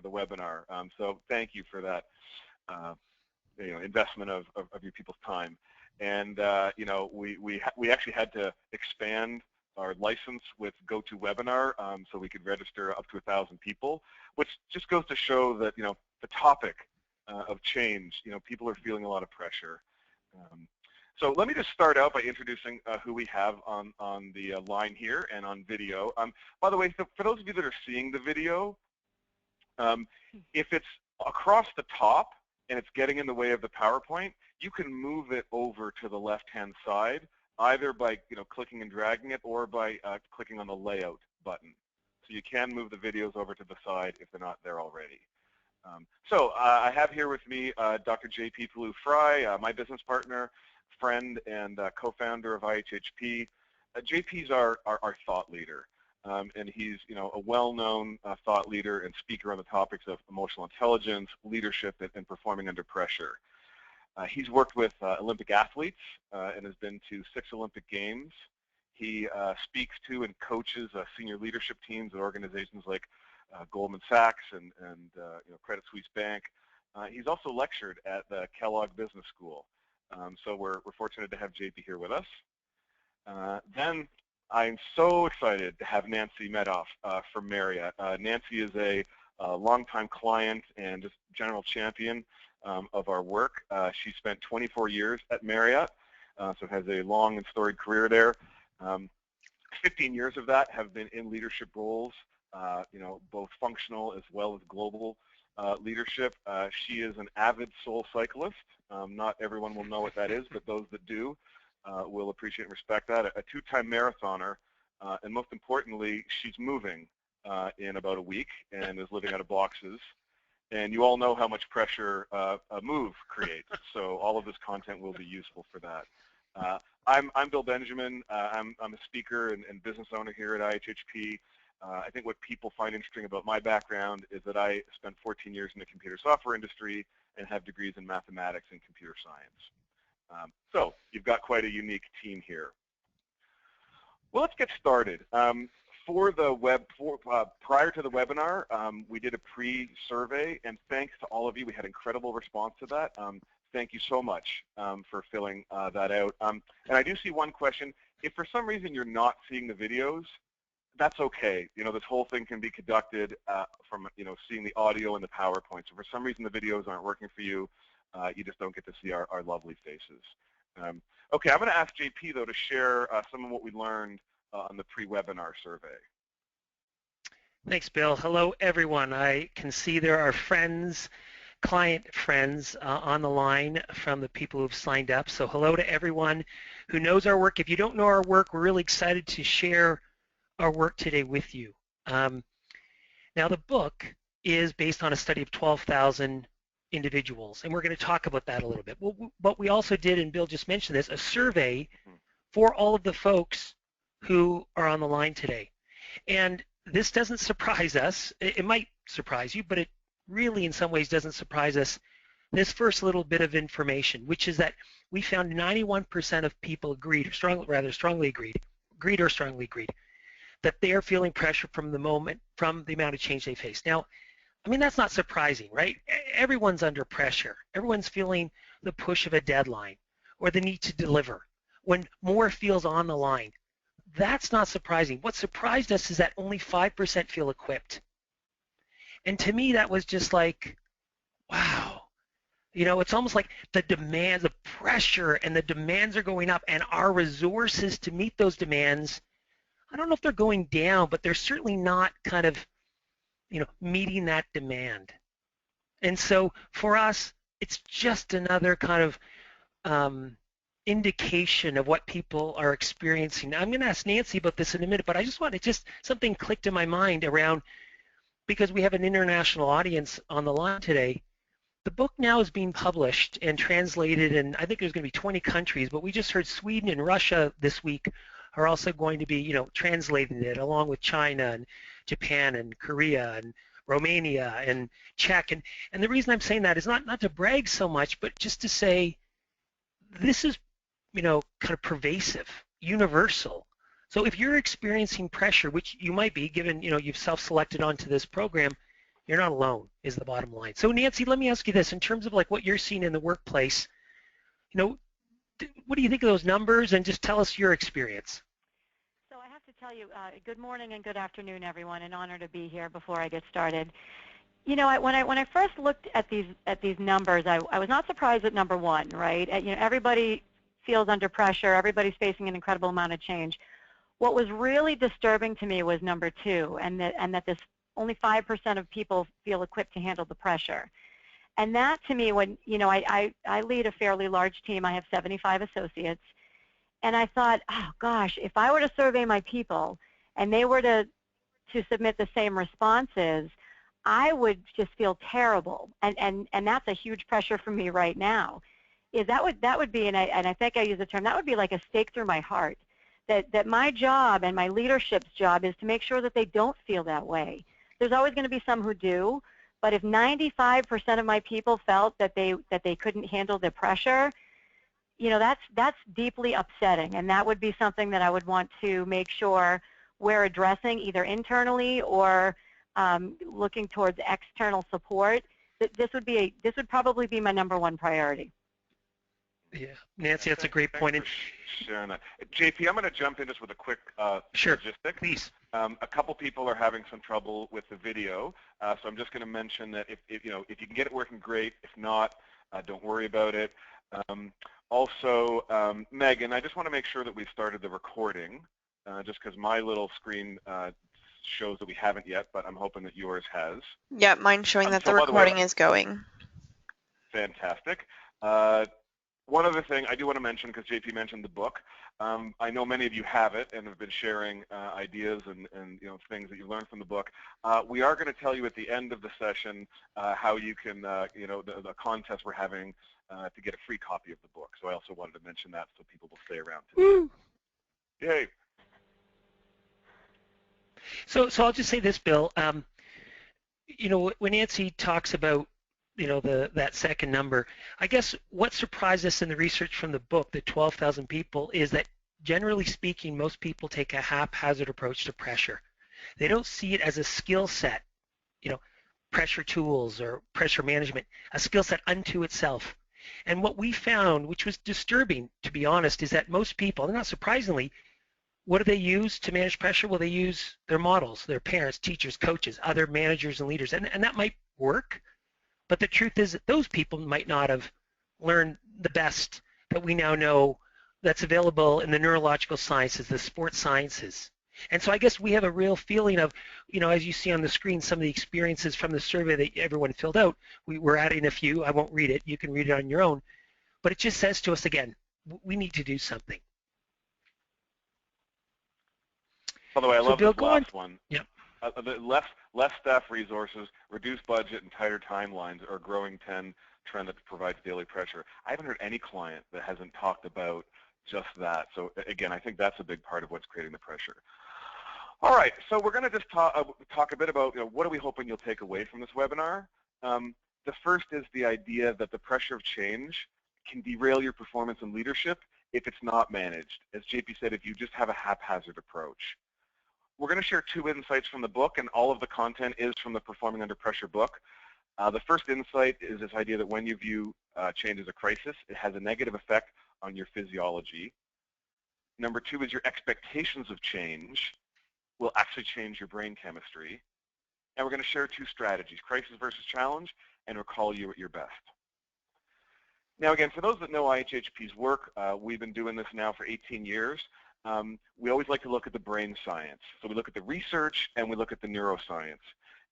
the webinar. So thank you for that investment of your people's time. And we actually had to expand our license with GoToWebinar so we could register up to 1,000 people, which just goes to show that the topic of change, people are feeling a lot of pressure. So let me just start out by introducing who we have on the line here and on video. By the way, for those of you that are seeing the video, if it's across the top and it's getting in the way of the PowerPoint, you can move it over to the left-hand side, either by clicking and dragging it or by clicking on the layout button. So you can move the videos over to the side if they're not there already. So I have here with me Dr. J.P. Palloo-Fry, my business partner, friend, and co-founder of IHHP. JP's our thought leader, and he's a well-known thought leader and speaker on the topics of emotional intelligence, leadership, and performing under pressure. He's worked with Olympic athletes and has been to 6 Olympic Games. He speaks to and coaches senior leadership teams at organizations like Goldman Sachs and Credit Suisse Bank. He's also lectured at the Kellogg Business School. So we're fortunate to have JP here with us. Then I'm so excited to have Nancy Medoff from Marriott. Nancy is a longtime client and just general champion of our work. She spent 24 years at Marriott, so has a long and storied career there. 15 years of that have been in leadership roles, both functional as well as global leadership. She is an avid soul cyclist. Not everyone will know what that is, but those that do will appreciate and respect that. A 2-time marathoner, and most importantly, she's moving in about a week and is living out of boxes. And you all know how much pressure a move creates, so all of this content will be useful for that. I'm Bill Benjamin. I'm a speaker and business owner here at IHHP. I think what people find interesting about my background is that I spent 14 years in the computer software industry and have degrees in mathematics and computer science. So you've got quite a unique team here. Well, let's get started. Prior to the webinar, we did a pre-survey, and thanks to all of you, we had incredible response to that. Thank you so much for filling that out. And I do see one question. If for some reason you're not seeing the videos, that's okay. This whole thing can be conducted from seeing the audio and the PowerPoint. So for some reason the videos aren't working for you, you just don't get to see our lovely faces. Okay, I'm going to ask JP though to share some of what we learned on the pre-webinar survey. Thanks, Bill. Hello, everyone. I can see there are friends, client friends on the line from the people who've signed up. So hello to everyone who knows our work. If you don't know our work, we're really excited to share our work today with you. Now the book is based on a study of 12,000 individuals, and we're going to talk about that a little bit. But we also did, and Bill just mentioned this, a survey for all of the folks who are on the line today. And this doesn't surprise us. It might surprise you, but it really in some ways doesn't surprise us. This first little bit of information, which is that we found 91% of people agreed, or strongly agreed, that they are feeling pressure from the amount of change they face. Now, I mean, that's not surprising, right? Everyone's under pressure. Everyone's feeling the push of a deadline or the need to deliver when more feels on the line. That's not surprising. What surprised us is that only 5% feel equipped. And to me, that was just like, wow. It's almost like the demands, the pressure and the demands are going up, and our resources to meet those demands, I don't know if they're going down, but they're certainly not kind of, meeting that demand. And so for us, it's just another kind of indication of what people are experiencing. Now, I'm going to ask Nancy about this in a minute, but I just wanted something clicked in my mind around, because we have an international audience on the line today. The book now is being published and translated, and I think there's going to be 20 countries, but we just heard Sweden and Russia this week are also going to be, translating it, along with China and Japan and Korea and Romania and Czech. And the reason I'm saying that is not to brag so much, but just to say this is, kind of pervasive, universal. So if you're experiencing pressure, which you might be, given, you've self-selected onto this program, You're not alone, is the bottom line. So Nancy, let me ask you this, in terms of like what you're seeing in the workplace, you know, what do you think of those numbers, and just tell us your experience. So I have to tell you, good morning and good afternoon, everyone. An honor to be here before I get started. You know, when I first looked at these numbers, I was not surprised at number one, right? You know, everybody feels under pressure. Everybody's facing an incredible amount of change. What was really disturbing to me was number two, and that this only 5% of people feel equipped to handle the pressure. And that, to me, when, you know, I lead a fairly large team. I have 75 associates. And I thought, oh, gosh, if I were to survey my people and they were to submit the same responses, I would just feel terrible. And that's a huge pressure for me right now. That would be, and I think I use the term, that would be like a stake through my heart. That my job and my leadership's job is to make sure that they don't feel that way. There's always going to be some who do, but if 95% of my people felt that they couldn't handle the pressure, you know, that's deeply upsetting, and that would be something that I would want to make sure we're addressing either internally or looking towards external support. This would probably be my number one priority. Yeah, Nancy, that's a great point. Thanks for sharing that. JP, I'm going to jump in just with a quick Sure, logistic. please. A couple people are having some trouble with the video, so I'm just going to mention that if you can get it working, great. If not, don't worry about it. Also, Megan, I just want to make sure that we've started the recording, just because my little screen shows that we haven't yet, but I'm hoping that yours has. Yep, mine's showing that the recording is going. Fantastic. One other thing I do want to mention, because JP mentioned the book. I know many of you have it and have been sharing ideas and things that you learned from the book. We are going to tell you at the end of the session how you can, the contest we're having to get a free copy of the book. So I also wanted to mention that so people will stay around today. Yay. So I'll just say this, Bill. When Nancy talks about that second number, I guess what surprised us in the research from the book, the 12,000 people, is that generally speaking, most people take a haphazard approach to pressure. They don't see it as a skill set, pressure tools or pressure management, a skill set unto itself. And what we found, which was disturbing, to be honest, is that most people, and not surprisingly, what do they use to manage pressure? Well, they use their models, their parents, teachers, coaches, other managers and leaders, and that might work. But the truth is that those people might not have learned the best that we now know that's available in the neurological sciences, the sports sciences. And so I guess we have a real feeling of, as you see on the screen, some of the experiences from the survey that everyone filled out. We're adding a few. I won't read it. You can read it on your own. But it just says to us, again, we need to do something. By the way, I love this last one. Yep. Less staff resources, reduced budget, and tighter timelines are a growing trend that provides daily pressure. I haven't heard any client that hasn't talked about just that. So again, I think that's a big part of what's creating the pressure. All right, so we're going to just talk a bit about what are we hoping you'll take away from this webinar. The first is the idea that the pressure of change can derail your performance and leadership if it's not managed. As JP said, if you just have a haphazard approach. We're going to share two insights from the book, and all of the content is from the Performing Under Pressure book. The first insight is this idea that when you view change as a crisis, it has a negative effect on your physiology. Number two is your expectations of change will actually change your brain chemistry. And we're going to share two strategies, crisis versus challenge, and recall you at your best. Now again, for those that know IHHP's work, we've been doing this now for 18 years. We always like to look at the brain science. So we look at the research and we look at the neuroscience.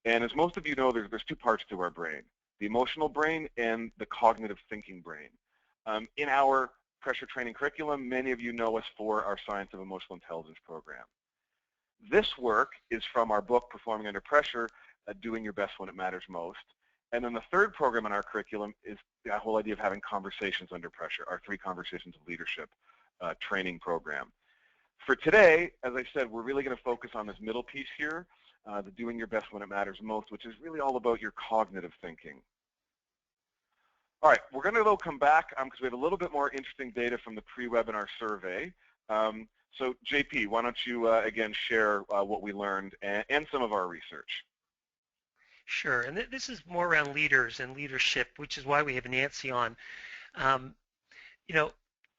And as most of you know, there's two parts to our brain, the emotional brain and the cognitive thinking brain. In our pressure training curriculum, many of you know us for our Science of Emotional Intelligence program. This work is from our book, Performing Under Pressure, Doing Your Best When It Matters Most. And then the third program in our curriculum is the whole idea of having conversations under pressure, our 3 Conversations of Leadership training program. For today, as I said, we're really going to focus on this middle piece here, the doing your best when it matters most, which is really all about your cognitive thinking. All right, we're going to come back because we have a little bit more interesting data from the pre-webinar survey. So JP, why don't you again share what we learned and some of our research. Sure, and this is more around leaders and leadership, which is why we have Nancy on. Um, you know,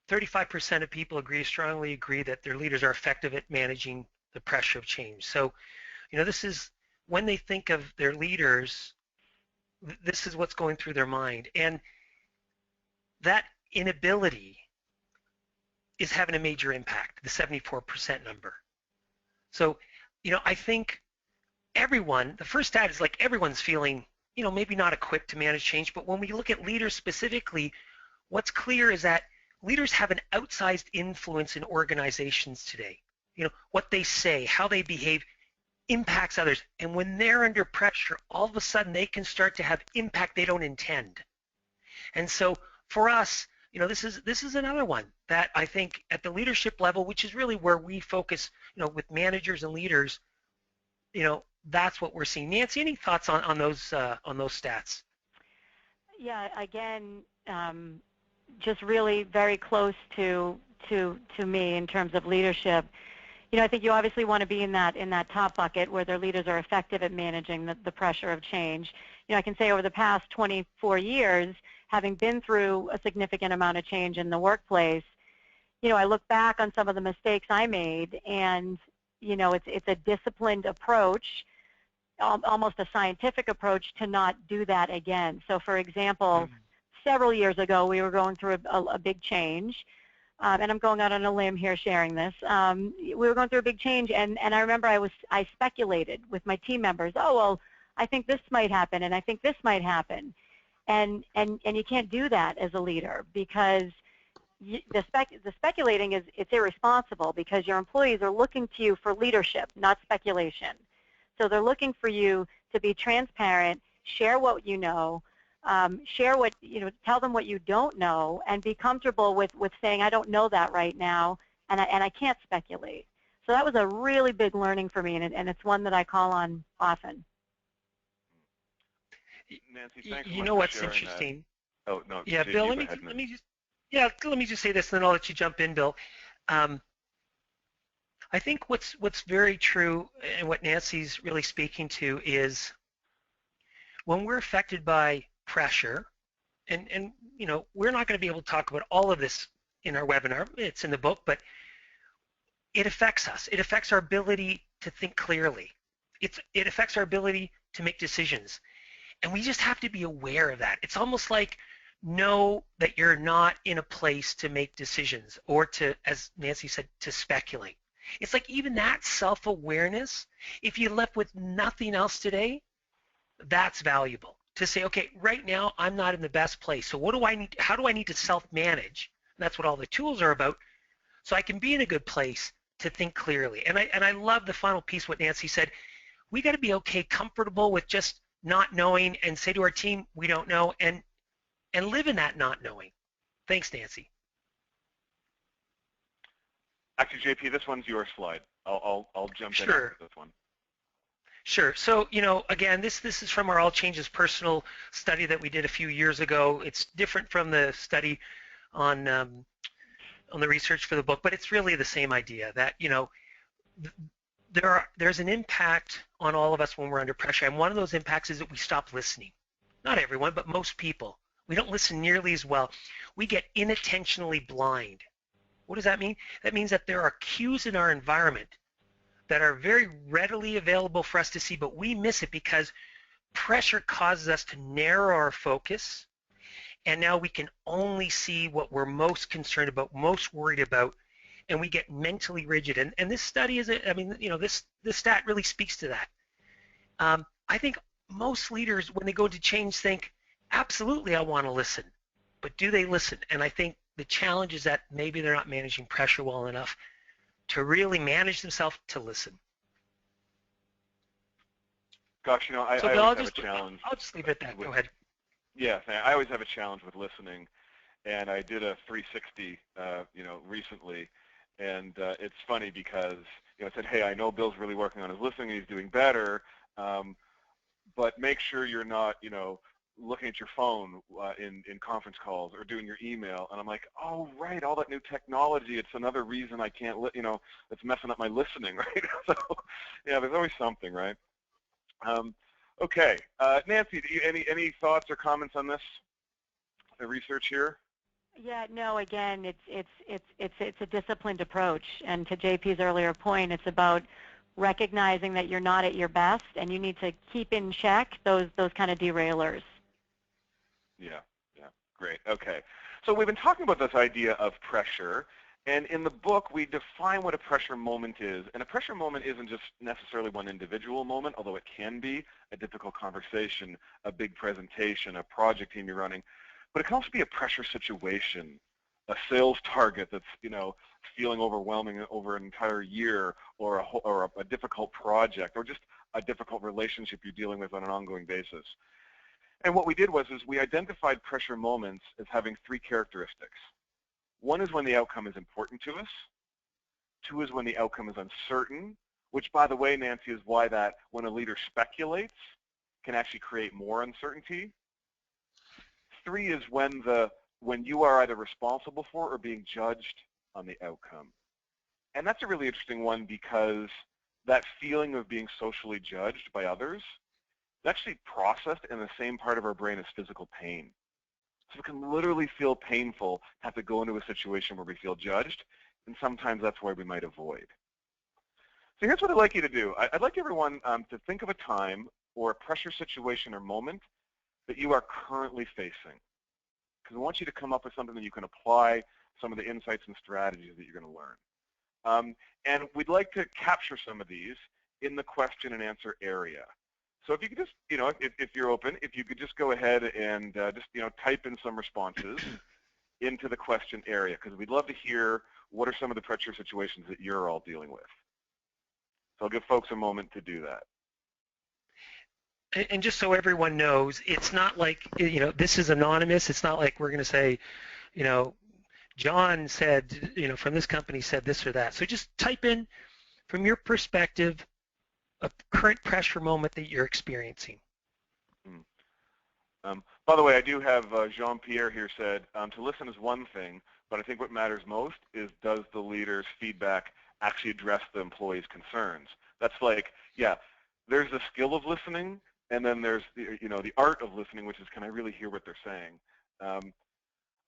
35% of people strongly agree that their leaders are effective at managing the pressure of change. So, this is when they think of their leaders, this is what's going through their mind. And that inability is having a major impact, the 74% number. So, I think everyone, the first stat is like everyone's feeling, maybe not equipped to manage change, but when we look at leaders specifically, what's clear is that leaders have an outsized influence in organizations today. What they say, how they behave impacts others. And when they're under pressure, all of a sudden they can start to have impact they don't intend. And so for us, this is another one that I think at the leadership level, which is really where we focus, with managers and leaders, that's what we're seeing. Nancy, any thoughts on those stats? Yeah, again, just really very close to me in terms of leadership. I think you obviously want to be in that top bucket where their leaders are effective at managing the pressure of change. I can say over the past 24 years, having been through a significant amount of change in the workplace, I look back on some of the mistakes I made, and it's a disciplined approach, almost a scientific approach to not do that again. So, for example, several years ago, we were going through a big change. And I'm going out on a limb here sharing this. We were going through a big change, and I remember I speculated with my team members, oh, well, I think this might happen, and I think this might happen. And you can't do that as a leader, because the speculating it's irresponsible, because your employees are looking to you for leadership, not speculation. So they're looking for you to be transparent, share what you know, share what, tell them what you don't know, and be comfortable with saying, I don't know that right now, and I can't speculate. So that was a really big learning for me, and it's one that I call on often. Nancy, thanks so much you know for what's sharing interesting? That. Oh, no. Yeah, Bill, let me just say this, and then I'll let you jump in, Bill. I think what's very true, and what Nancy's really speaking to, is when we're affected by pressure, and we're not going to be able to talk about all of this in our webinar. It's in the book, but it affects us. It affects our ability to think clearly. It affects our ability to make decisions, and we just have to be aware of that. It's almost like know that you're not in a place to make decisions or to, as Nancy said, to speculate. It's like even that self-awareness, if you left with nothing else today, that's valuable. To say, okay, right now I'm not in the best place. So what do I need? How do I need to self-manage? That's what all the tools are about. So I can be in a good place to think clearly. And I love the final piece, what Nancy said. We got to be okay, comfortable with just not knowing, and say to our team, we don't know, and live in that not knowing. Thanks, Nancy. Actually, JP, this one's your slide. I'll jump in after this one. Sure. So, again, this is from our All Changes personal study that we did a few years ago. It's different from the study on the research for the book, but it's really the same idea that, there's an impact on all of us when we're under pressure, and one of those impacts is that we stop listening. Not everyone, but most people. We don't listen nearly as well. We get inattentionally blind. What does that mean? That means that there are cues in our environment that are very readily available for us to see, but we miss it because pressure causes us to narrow our focus, and now we can only see what we're most concerned about, most worried about, and we get mentally rigid. And this study is, this stat really speaks to that. I think most leaders, when they go to change, think, absolutely, I want to listen, but do they listen? And I think the challenge is that maybe they're not managing pressure well enough to really manage themselves to listen. Gosh, I so always Bill, have a challenge. I'll just leave it at that. Go ahead. Yeah, I always have a challenge with listening, and I did a 360, recently, and it's funny because, I said, hey, I know Bill's really working on his listening, and he's doing better, but make sure you're not, looking at your phone in conference calls or doing your email. And I'm like, oh, right, all that new technology, it's another reason I can't, it's messing up my listening, right? So, yeah, there's always something, right? Okay, Nancy, any thoughts or comments on this, the research here? Yeah, no, again, it's a disciplined approach, and to JP's earlier point, it's about recognizing that you're not at your best, and you need to keep in check those kind of derailers. Yeah, great. Okay, so we've been talking about this idea of pressure, and in the book we define what a pressure moment is. And a pressure moment isn't just necessarily one individual moment, although it can be a difficult conversation, a big presentation, a project team you're running. But it can also be a pressure situation, a sales target that's, feeling overwhelming over an entire year, or a difficult project, or just a difficult relationship you're dealing with on an ongoing basis. And what we did was we identified pressure moments as having 3 characteristics. 1 is when the outcome is important to us. 2 is when the outcome is uncertain, which, by the way, Nancy, is why that when a leader speculates can actually create more uncertainty. 3 is when you are either responsible for or being judged on the outcome. And that's a really interesting one, because that feeling of being socially judged by others is actually processed in the same part of our brain as physical pain. So it can literally feel painful to have to go into a situation where we feel judged, and sometimes that's why we might avoid. So here's what I'd like you to do. I'd like everyone to think of a time or a pressure situation or moment that you are currently facing, because I want you to come up with something that you can apply, some of the insights and strategies that you're going to learn. And we'd like to capture some of these in the question and answer area. So if you could just, if you're open, if you could just go ahead and just, type in some responses into the question area, because we'd love to hear what are some of the pressure situations that you're all dealing with. So I'll give folks a moment to do that. And just so everyone knows, it's not like, this is anonymous. It's not like we're going to say, John said, from this company said this or that. So just type in, from your perspective, a current pressure moment that you're experiencing. By the way, I do have Jean-Pierre here said, to listen is one thing, but I think what matters most is, does the leader's feedback actually address the employee's concerns? That's like, yeah, there's the skill of listening, and then there's the art of listening, which is, can I really hear what they're saying?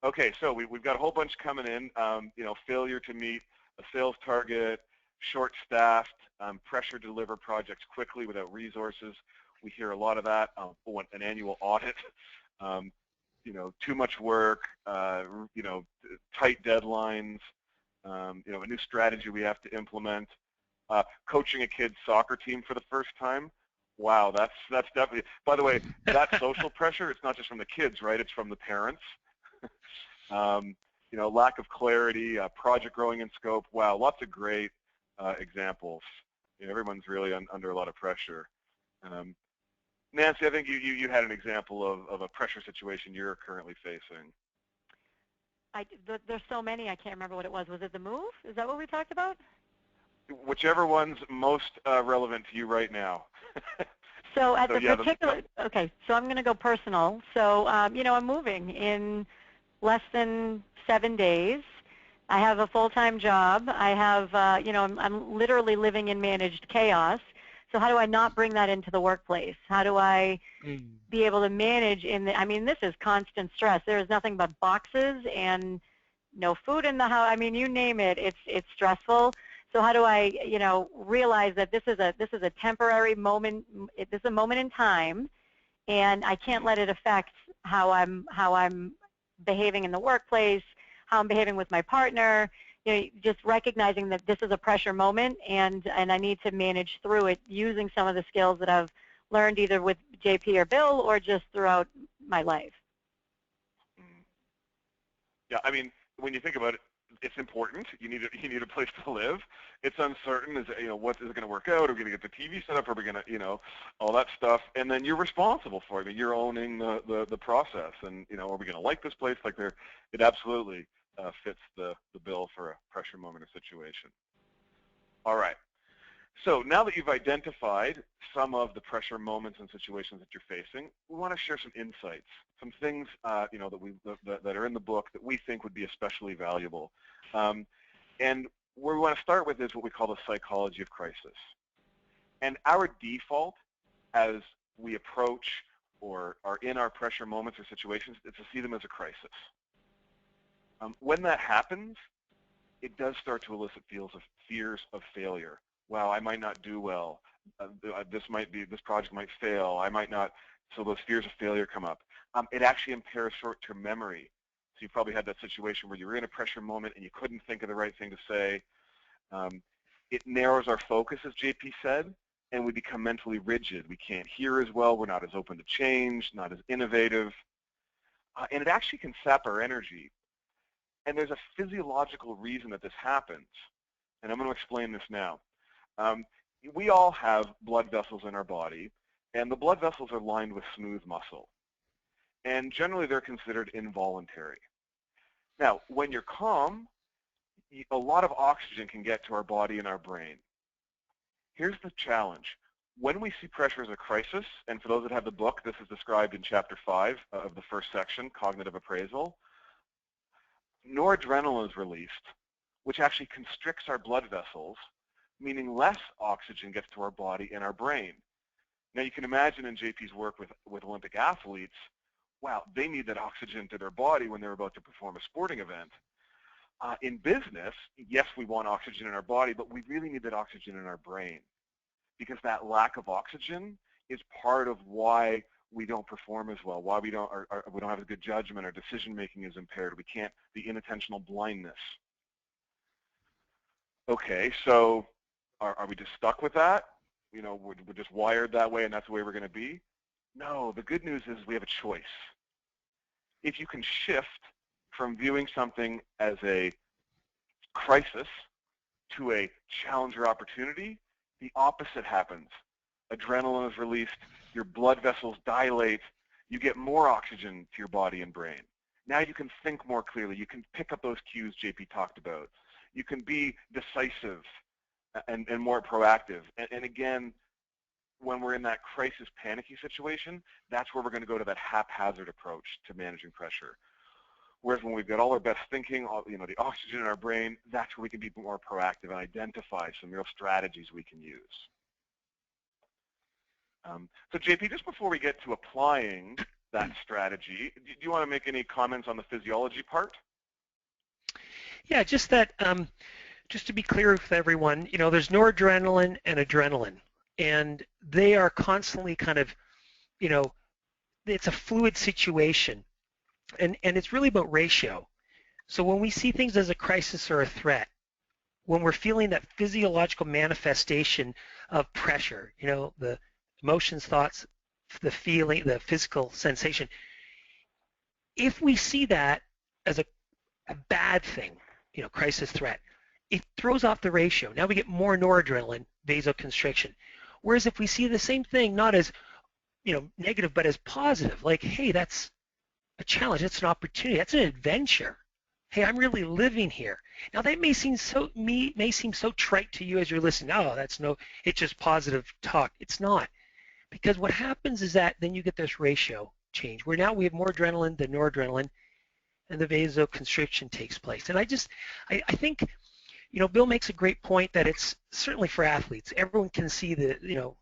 Okay, so we've got a whole bunch coming in. Failure to meet a sales target, short-staffed, pressure to deliver projects quickly without resources. We hear a lot of that. An annual audit, too much work, tight deadlines, a new strategy we have to implement. Coaching a kid's soccer team for the first time. Wow, that's definitely. By the way, that social pressure, it's not just from the kids, right? It's from the parents. Lack of clarity, project growing in scope. Wow, lots of great examples. Everyone's really under a lot of pressure. Nancy, I think you had an example of a pressure situation you're currently facing. There's so many, I can't remember what it was. Was it the move? Is that what we talked about? Whichever one's most relevant to you right now. So at the particular, okay, so I'm going to go personal. So, I'm moving in less than 7 days. I have a full-time job. I have, I'm literally living in managed chaos. So how do I not bring that into the workplace? How do I be able to manage this is constant stress. There is nothing but boxes and no food in the house. You name it, it's stressful. So how do I, realize that this is a temporary moment, this is a moment in time, and I can't let it affect how I'm behaving in the workplace, how I'm behaving with my partner, just recognizing that this is a pressure moment, and I need to manage through it using some of the skills that I've learned either with JP or Bill or just throughout my life. Yeah, when you think about it, it's important. You need a place to live. It's uncertain. Is what is it going to work out? Are we going to get the TV set up? Are we going to all that stuff? And then you're responsible for it. You're owning the process. And are we going to like this place? It absolutely fits the bill for a pressure moment or situation. All right. So now that you've identified some of the pressure moments and situations that you're facing, we want to share some insights, some things that are in the book that we think would be especially valuable. And where we want to start with is what we call the psychology of crisis. And our default as we approach or are in our pressure moments or situations is to see them as a crisis. When that happens, it does start to elicit fears of failure. Wow, I might not do well. This project might fail. I might not. So those fears of failure come up. It actually impairs short-term memory. So you probably had that situation where you were in a pressure moment and you couldn't think of the right thing to say. It narrows our focus, as JP said, and we become mentally rigid. We can't hear as well. We're not as open to change, not as innovative. And it actually can sap our energy. And there's a physiological reason that this happens. And I'm going to explain this now. We all have blood vessels in our body, and the blood vessels are lined with smooth muscle. And generally, they're considered involuntary. Now, when you're calm, a lot of oxygen can get to our body and our brain. Here's the challenge. When we see pressure as a crisis, and for those that have the book, this is described in Chapter 5 of the first section, Cognitive Appraisal, noradrenaline is released, which actually constricts our blood vessels, meaning less oxygen gets to our body and our brain. Now you can imagine in JP's work with Olympic athletes, wow, they need that oxygen to their body when they're about to perform a sporting event. In business, yes, we want oxygen in our body, but we really need that oxygen in our brain, because that lack of oxygen is part of why we don't perform as well, why we don't have a good judgment, our decision making is impaired, the inattentional blindness. Okay, so are we just stuck with that? You know, we're just wired that way and that's the way we're going to be? No, the good news is we have a choice. If you can shift from viewing something as a crisis to a challenge or opportunity, the opposite happens. Adrenaline is released, your blood vessels dilate, you get more oxygen to your body and brain. Now you can think more clearly, you can pick up those cues JP talked about. You can be decisive and more proactive. And again, when we're in that crisis panicky situation, that's where we're going to go to that haphazard approach to managing pressure. Whereas when we've got all our best thinking, the oxygen in our brain, that's where we can be more proactive and identify some real strategies we can use. So JP, just before we get to applying that strategy, do you want to make any comments on the physiology part? Yeah, just that, just to be clear with everyone, there's noradrenaline and adrenaline, and they are constantly kind of, it's a fluid situation, and it's really about ratio. So when we see things as a crisis or a threat, when we're feeling that physiological manifestation of pressure, the emotions, thoughts, the feeling, the physical sensation, if we see that as a bad thing, crisis threat, it throws off the ratio. Now we get more noradrenaline, vasoconstriction. Whereas if we see the same thing not as, negative, but as positive, like, hey, that's a challenge, that's an opportunity, that's an adventure. Hey, I'm really living here. Now that may seem so trite to you as you're listening. Oh, it's just positive talk. It's not. Because what happens is that then you get this ratio change where now we have more adrenaline than noradrenaline, and the vasoconstriction takes place. And I think, Bill makes a great point that it's certainly for athletes. Everyone can see the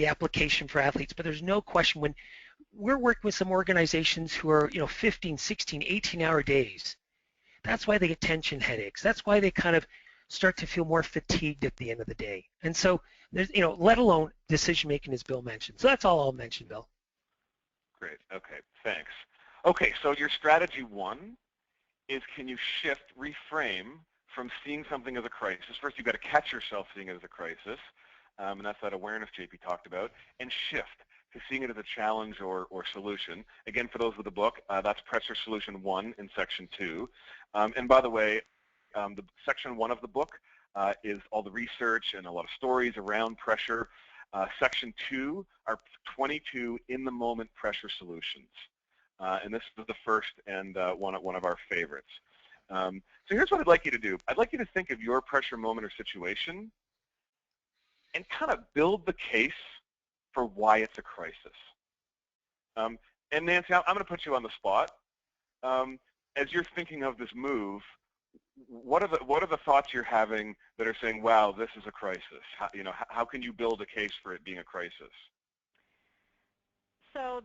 application for athletes, but there's no question when we're working with some organizations who are, 15, 16, 18-hour days. That's why they get tension headaches. That's why they kind of start to feel more fatigued at the end of the day. And so there's, let alone decision making, as Bill mentioned. So that's all I'll mention, Bill. Great. Okay. Thanks. Okay. So your strategy one is, can you reframe from seeing something as a crisis? First, you've got to catch yourself seeing it as a crisis, and that's that awareness JP talked about, and shift to seeing it as a challenge or solution. Again, for those with the book, that's Pressure Solution 1 in Section 2. And by the way, the Section 1 of the book is all the research and a lot of stories around pressure. Section 2 are 22 in-the-moment pressure solutions. And this is the first and one of our favorites. So here's what I'd like you to do. I'd like you to think of your pressure moment or situation and kind of build the case for why it's a crisis. And Nancy, I'm going to put you on the spot. As you're thinking of this move, what are the thoughts you're having that are saying, wow, this is a crisis? How can you build a case for it being a crisis? So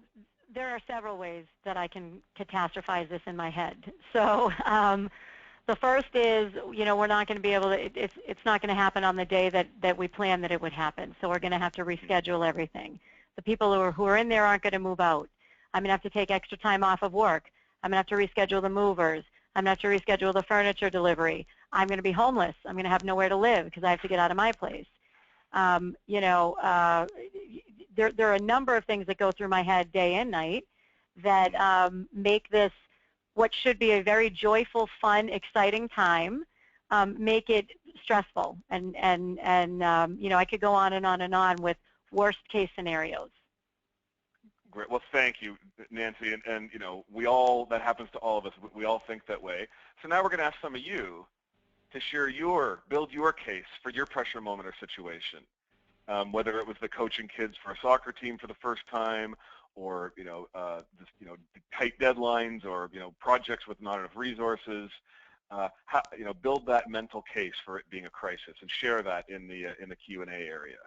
there are several ways that I can catastrophize this in my head. So the first is, we're not going to be able to, it's not going to happen on the day that we planned that it would happen. So we're going to have to reschedule everything. The people who are in there aren't going to move out. I'm going to have to take extra time off of work. I'm going to have to reschedule the movers. I'm going to have to reschedule the furniture delivery. I'm going to be homeless. I'm going to have nowhere to live because I have to get out of my place. There are a number of things that go through my head day and night that make this what should be a very joyful, fun, exciting time, make it stressful. And I could go on and on and on with worst case scenarios. Great. Well, thank you, Nancy. And that happens to all of us. We all think that way. So now we're going to ask some of you to share build your case for your pressure moment or situation. Whether it was the coaching kids for a soccer team for the first time, or tight deadlines, or projects with not enough resources. Build that mental case for it being a crisis, and share that in the Q&A area.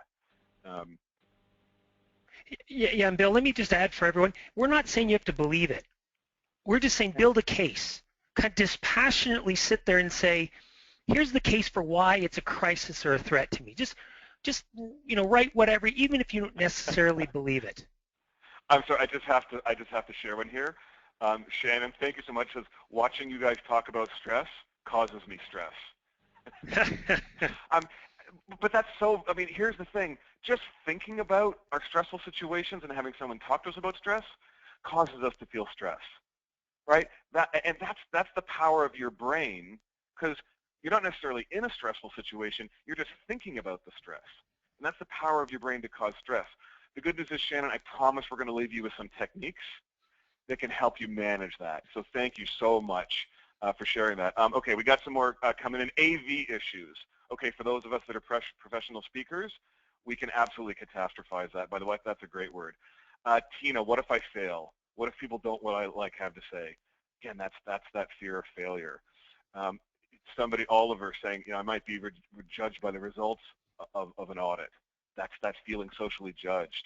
Yeah, and Bill, let me just add for everyone, we're not saying you have to believe it. We're just saying build a case. Kind of dispassionately sit there and say, here's the case for why it's a crisis or a threat to me. Just write whatever, even if you don't necessarily believe it. I'm sorry, I just have to share one here. Shannon, thank you so much. Says, watching you guys talk about stress causes me stress. But that's so, here's the thing. Just thinking about our stressful situations and having someone talk to us about stress causes us to feel stress, right? That's the power of your brain, because you're not necessarily in a stressful situation. You're just thinking about the stress. And that's the power of your brain to cause stress. The good news is, Shannon, I promise we're going to leave you with some techniques that can help you manage that. So thank you so much for sharing that. Okay, we got some more coming in. AV issues. Okay, for those of us that are professional speakers, we can absolutely catastrophize that. By the way, that's a great word. Tina, what if I fail? What if people don't what I have to say? Again, that's that fear of failure. Somebody, Oliver, saying, I might be judged by the results of an audit. That's feeling socially judged.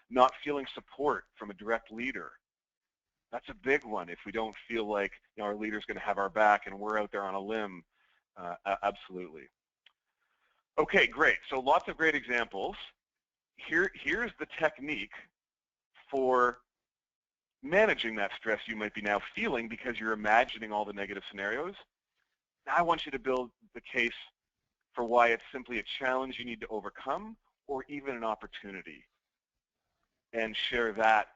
Not feeling support from a direct leader. That's a big one. If we don't feel like our leader's going to have our back and we're out there on a limb, absolutely. Okay, great. So lots of great examples. Here's the technique for managing that stress you might be now feeling because you're imagining all the negative scenarios. Now I want you to build the case for why it's simply a challenge you need to overcome, or even an opportunity, and share that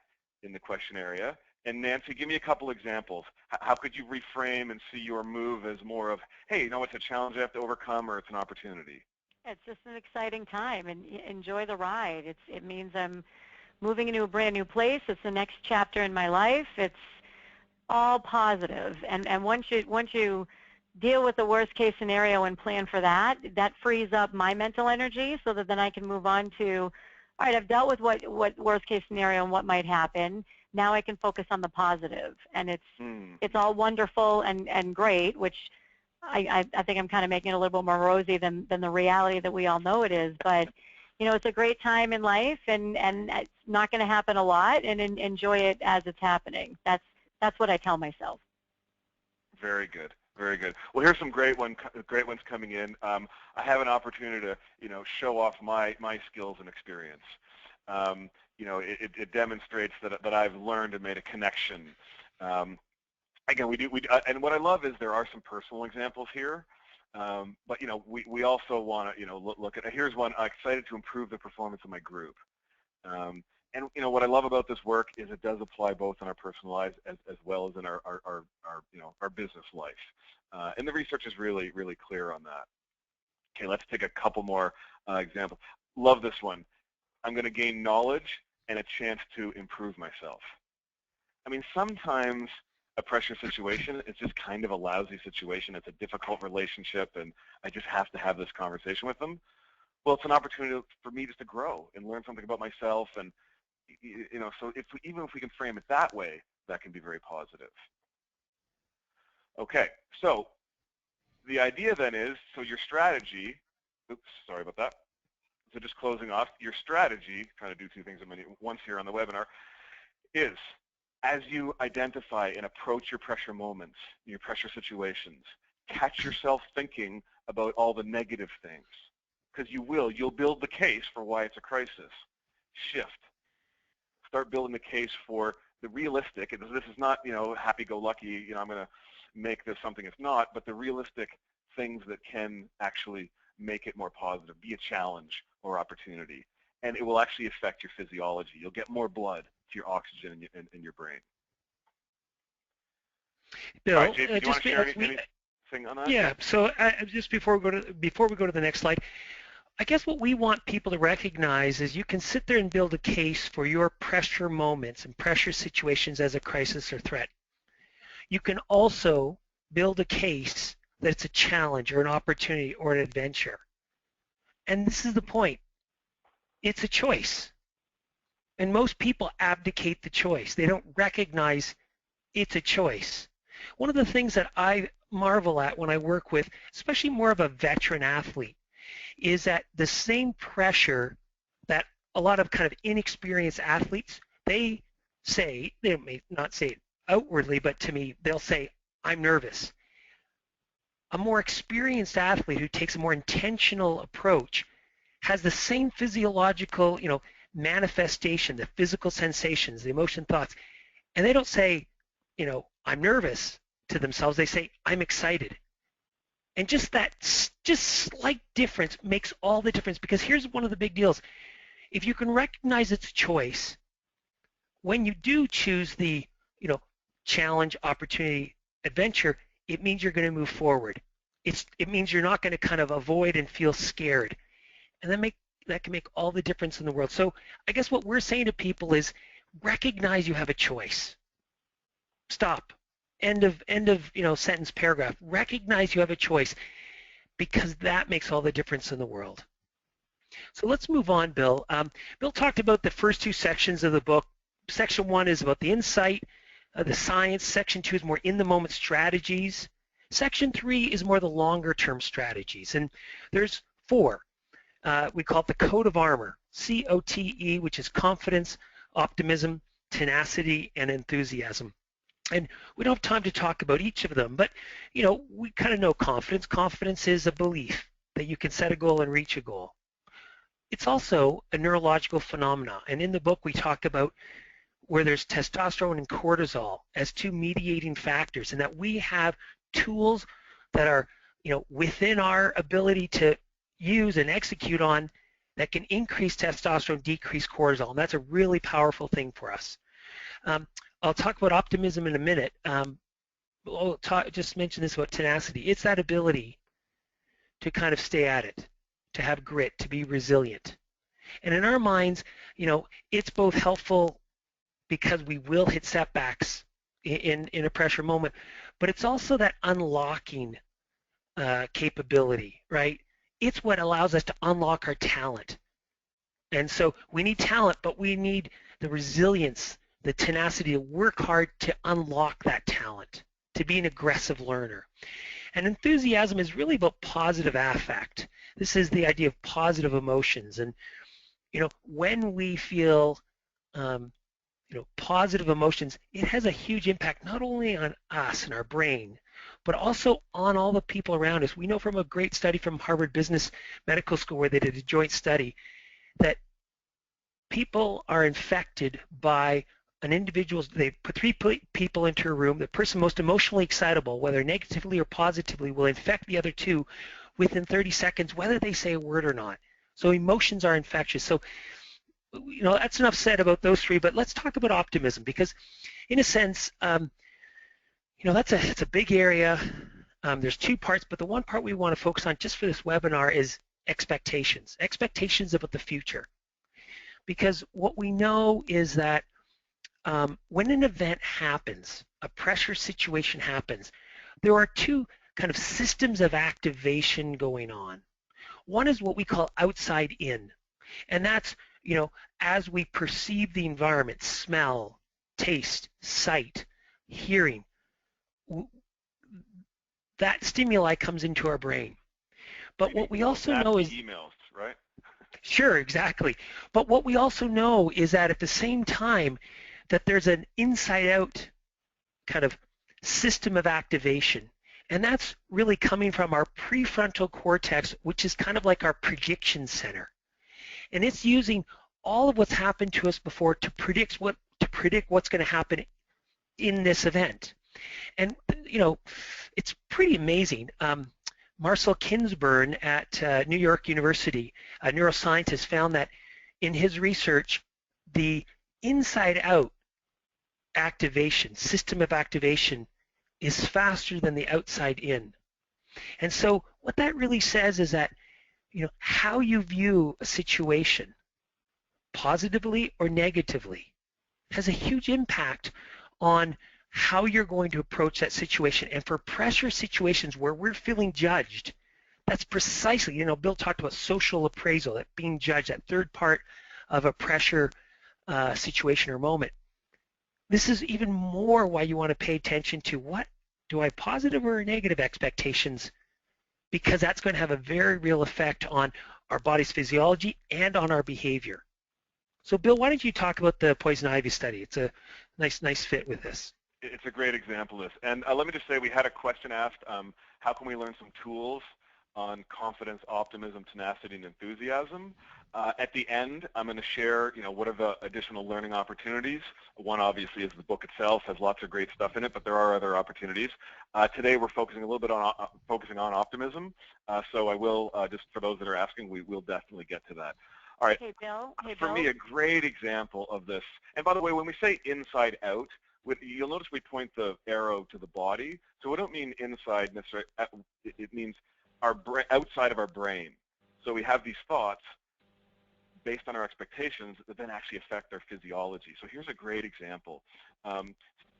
in the question area. And Nancy, give me a couple examples. How could you reframe and see your move as more of, hey, it's a challenge I have to overcome, or it's an opportunity? It's just an exciting time, and enjoy the ride. It means I'm moving into a brand new place. It's the next chapter in my life. It's all positive. And once you deal with the worst case scenario and plan for that, that frees up my mental energy so that then I can move on to, all right, I've dealt with what worst case scenario and what might happen. Now I can focus on the positive. And it's all wonderful and great, which I think I'm kind of making it a little bit more rosy than the reality that we all know it is. But it's a great time in life, and it's not going to happen a lot, and enjoy it as it's happening. That's what I tell myself. Very good. Very good. Well, here's some great ones coming in. I have an opportunity to, show off my skills and experience. It demonstrates that I've learned and made a connection. Again, and what I love is there are some personal examples here, but we also want to look at. Here's one. I'm excited to improve the performance of my group. And what I love about this work is it does apply both in our personal lives as well as in our business life. And the research is really, really clear on that. Okay, let's take a couple more examples. Love this one. I'm going to gain knowledge and a chance to improve myself. Sometimes a pressure situation is just kind of a lousy situation. It's a difficult relationship, and I just have to have this conversation with them. Well, it's an opportunity for me just to grow and learn something about myself, and so even if we can frame it that way, that can be very positive. Okay, so the idea then is, so your strategy, oops, sorry about that. So just closing off, your strategy, trying to do two things at once here on the webinar, is as you identify and approach your pressure moments, your pressure situations, catch yourself thinking about all the negative things, because you'll build the case for why it's a crisis. Shift. Start building the case for the realistic, and this is not, happy-go-lucky, I'm going to make this something it's not, but the realistic things that can actually make it more positive, be a challenge or opportunity. And it will actually affect your physiology. You'll get more blood to your oxygen in your brain. Bill, right, JP, do you want to share anything on that? Yeah. So just before we go to the next slide, I guess what we want people to recognize is you can sit there and build a case for your pressure moments and pressure situations as a crisis or threat. You can also build a case that it's a challenge or an opportunity or an adventure. And this is the point. It's a choice. And most people abdicate the choice. They don't recognize it's a choice. One of the things that I marvel at when I work with, especially more of a veteran athlete, is that the same pressure that a lot of kind of inexperienced athletes, they may not say it outwardly, but to me, they'll say, I'm nervous. A more experienced athlete who takes a more intentional approach has the same physiological, manifestation, the physical sensations, the emotion, thoughts, and they don't say, I'm nervous to themselves. They say, I'm excited. And just that slight difference makes all the difference, because here's one of the big deals. If you can recognize it's a choice, when you do choose the, challenge, opportunity, adventure, it means you're going to move forward. It means you're not going to kind of avoid and feel scared. And that can make all the difference in the world. So I guess what we're saying to people is recognize you have a choice. Stop. End of sentence, paragraph. Recognize you have a choice, because that makes all the difference in the world. So let's move on, Bill. Bill talked about the first two sections of the book. Section 1 is about the insight, the science. Section 2 is more in-the-moment strategies. Section 3 is more the longer-term strategies. And there's 4. We call it the Coat of Armor, COTE, which is confidence, optimism, tenacity, and enthusiasm. And we don't have time to talk about each of them, but we kind of know confidence. Confidence is a belief that you can set a goal and reach a goal. It's also a neurological phenomena, and in the book we talk about where there's testosterone and cortisol as two mediating factors, and that we have tools that are within our ability to use and execute on that can increase testosterone, decrease cortisol, and that's a really powerful thing for us. I'll talk about optimism in a minute. Just mention this about tenacity. It's that ability to kind of stay at it, to have grit, to be resilient. And in our minds, it's both helpful because we will hit setbacks in a pressure moment, but it's also that unlocking capability, right? It's what allows us to unlock our talent. And so we need talent, but we need the resilience, the tenacity to work hard to unlock that talent, to be an aggressive learner. And enthusiasm is really about positive affect. This is the idea of positive emotions. And, when we feel, positive emotions, it has a huge impact not only on us and our brain, but also on all the people around us. We know from a great study from Harvard Business Medical School, where they did a joint study, that people are infected by an individual. They put 3 people into a room. The person most emotionally excitable, whether negatively or positively, will infect the other 2 within 30 seconds, whether they say a word or not. So emotions are infectious. So, that's enough said about those 3, but let's talk about optimism, because in a sense, it's a big area. There's 2 parts, but the one part we want to focus on just for this webinar is expectations about the future. Because what we know is that when an event happens, a pressure situation happens, there are 2 kind of systems of activation going on. One is what we call outside in, and that's, as we perceive the environment, smell, taste, sight, hearing, that stimuli comes into our brain. But what we also know is emails, right? Sure, exactly. But what we also know is that at the same time that there's an inside-out kind of system of activation. And that's really coming from our prefrontal cortex, which is kind of like our prediction center. And it's using all of what's happened to us before to predict what's going to happen in this event. And you know, it's pretty amazing. Marcel Kinsburn at New York University, a neuroscientist, found that in his research, the inside-out activation, system of activation, is faster than the outside in. And so what that really says is that, you know, how you view a situation, positively or negatively, has a huge impact on how you're going to approach that situation. And for pressure situations where we're feeling judged, that's precisely, you know, Bill talked about social appraisal, that being judged, that third part of a pressure situation or moment. This is even more why you want to pay attention to what do I have positive or negative expectations, because that's going to have a very real effect on our body's physiology and on our behavior. So Bill, why don't you talk about the poison ivy study? It's a nice fit with this. It's a great example of this. And let me just say, we had a question asked, how can we learn some tools on confidence, optimism, tenacity, and enthusiasm? At the end, I'm going to share, you know, what are the additional learning opportunities. One, obviously, is the book itself, has lots of great stuff in it, but there are other opportunities. Today, we're focusing a little bit on optimism. So I will, just for those that are asking, we will definitely get to that. All right. Hey, Bill. For me, a great example of this, and by the way, when we say inside out, you'll notice we point the arrow to the body. So we don't mean inside necessarily. It means outside of our brain. So we have these thoughts based on our expectations that then actually affect our physiology. So here's a great example.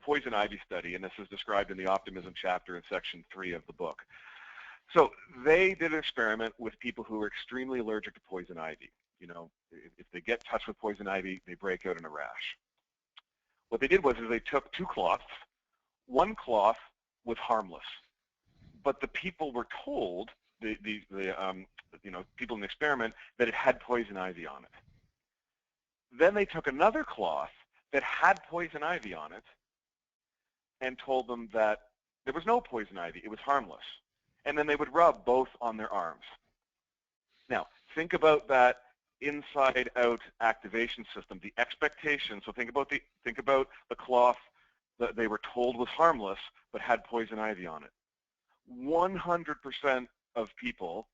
Poison ivy study, and this is described in the optimism chapter in section 3 of the book. So they did an experiment with people who were extremely allergic to poison ivy. You know, if they get touched with poison ivy, they break out in a rash. What they did was they took 2 cloths. One cloth was harmless, but the people were told, you know, people in the experiment, that it had poison ivy on it. Then they took another cloth that had poison ivy on it and told them that there was no poison ivy, it was harmless. And then they would rub both on their arms. Now, think about that inside-out activation system, the expectation. So think about the cloth that they were told was harmless but had poison ivy on it. 100% of people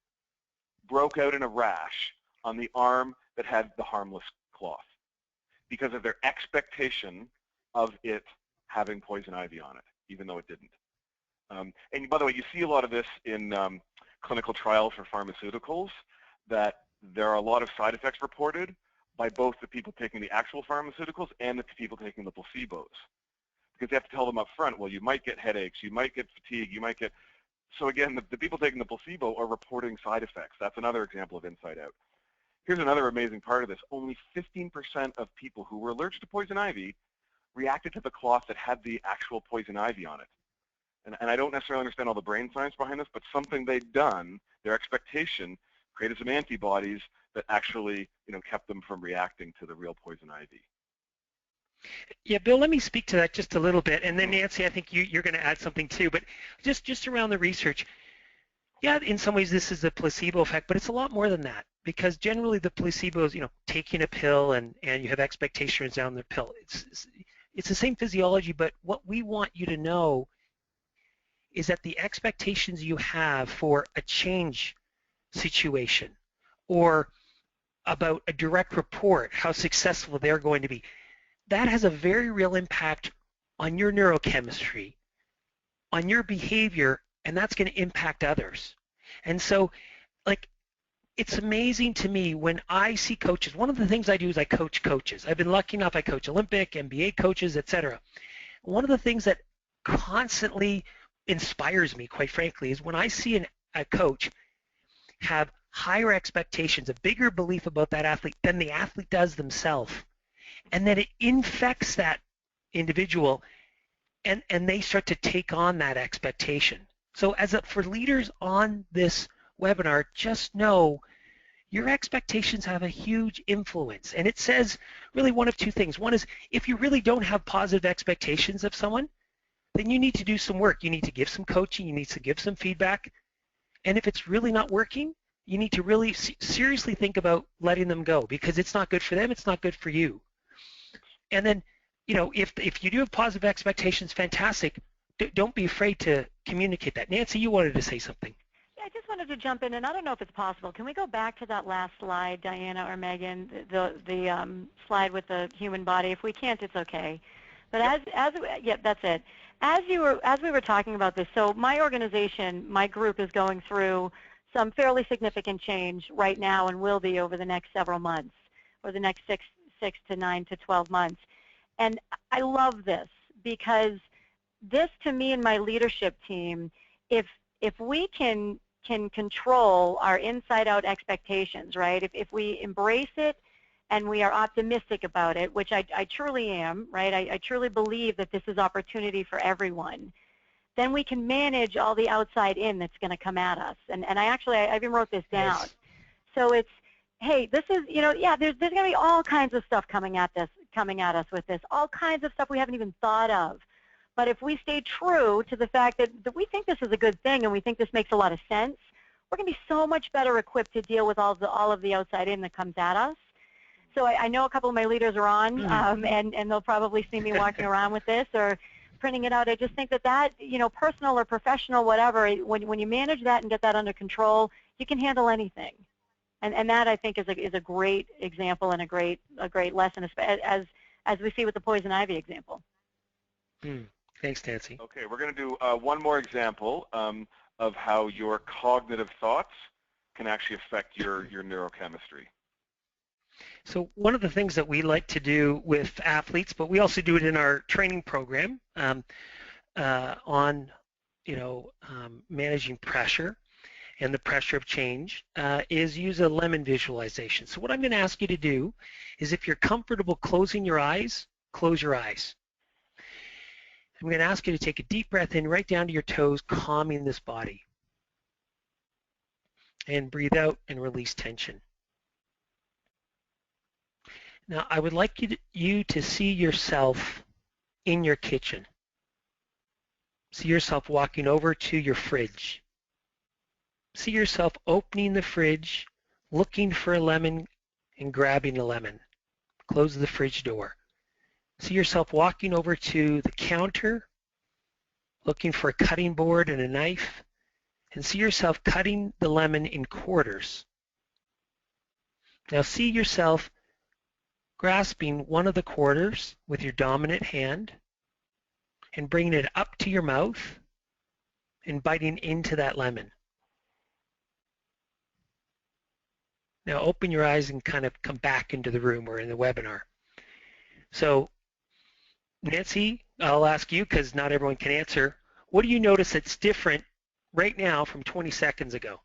broke out in a rash on the arm that had the harmless cloth because of their expectation of it having poison ivy on it, even though it didn't. And by the way, you see a lot of this in clinical trials for pharmaceuticals, that there are a lot of side effects reported by both the people taking the actual pharmaceuticals and the people taking the placebos. Because they have to tell them up front, well, you might get headaches, you might get fatigue, you might get... So again, the people taking the placebo are reporting side effects. That's another example of inside out. Here's another amazing part of this. Only 15% of people who were allergic to poison ivy reacted to the cloth that had the actual poison ivy on it. And I don't necessarily understand all the brain science behind this, but something they'd done, their expectation, created some antibodies that actually, you know, kept them from reacting to the real poison ivy. Yeah, Bill, let me speak to that just a little bit, and then Nancy, I think you're going to add something too. But just around the research, yeah, in some ways this is a placebo effect, but it's a lot more than that, because generally the placebo is, you know, taking a pill and you have expectations on the pill. It's the same physiology, but what we want you to know is that the expectations you have for a change situation or about a direct report, how successful they're going to be, that has a very real impact on your neurochemistry, on your behavior, and that's going to impact others. And so, like, it's amazing to me when I see coaches. One of the things I do is I coach coaches. I've been lucky enough, I coach Olympic, NBA coaches, etc. One of the things that constantly inspires me, quite frankly, is when I see a coach have higher expectations, a bigger belief about that athlete than the athlete does themselves, and then it infects that individual, and they start to take on that expectation. So for leaders on this webinar, just know your expectations have a huge influence. And it says really one of two things. One is if you really don't have positive expectations of someone, then you need to do some work. You need to give some coaching. You need to give some feedback. And if it's really not working, you need to really seriously think about letting them go, because it's not good for them. It's not good for you. And then, you know, if you do have positive expectations, fantastic. Don't be afraid to communicate that. Nancy, you wanted to say something. Yeah, I just wanted to jump in, and I don't know if it's possible. Can we go back to that last slide, Diana or Megan, the slide with the human body? If we can't, it's okay. But yeah, that's it. As we were talking about this, so my organization, my group is going through some fairly significant change right now and will be over the next several months, or the next 6 to 9 to 12 months. And I love this, because this, to me and my leadership team, if we can control our inside-out expectations, right? If we embrace it and we are optimistic about it, which I truly am, right? I truly believe that this is opportunity for everyone. Then we can manage all the outside in that's going to come at us. And I even wrote this down. Yes. So it's, hey, this is, you know, yeah, there's going to be all kinds of stuff coming at us with this, all kinds of stuff we haven't even thought of. But if we stay true to the fact that we think this is a good thing and we think this makes a lot of sense, we're going to be so much better equipped to deal with all of the outside in that comes at us. So I know a couple of my leaders are on, and they'll probably see me walking around with this or printing it out. I just think that, you know, personal or professional, whatever, when you manage that and get that under control, you can handle anything. And that, I think, is a great example and a great lesson, as we see with the poison ivy example. Thanks, Nancy. Okay, we're going to do one more example of how your cognitive thoughts can actually affect your neurochemistry. So one of the things that we like to do with athletes, but we also do it in our training program on, you know, managing pressure and the pressure of change, is use a lemon visualization. So what I'm going to ask you to do is, if you're comfortable closing your eyes, close your eyes. I'm going to ask you to take a deep breath in right down to your toes, calming this body. And breathe out and release tension. Now, I would like you to see yourself in your kitchen. See yourself walking over to your fridge. See yourself opening the fridge, looking for a lemon, and grabbing a lemon. Close the fridge door. See yourself walking over to the counter, looking for a cutting board and a knife, and see yourself cutting the lemon in quarters. Now see yourself grasping one of the quarters with your dominant hand and bringing it up to your mouth and biting into that lemon. Now open your eyes and kind of come back into the room or in the webinar. So Nancy, I'll ask you, because not everyone can answer. What do you notice that's different right now from 20 seconds ago?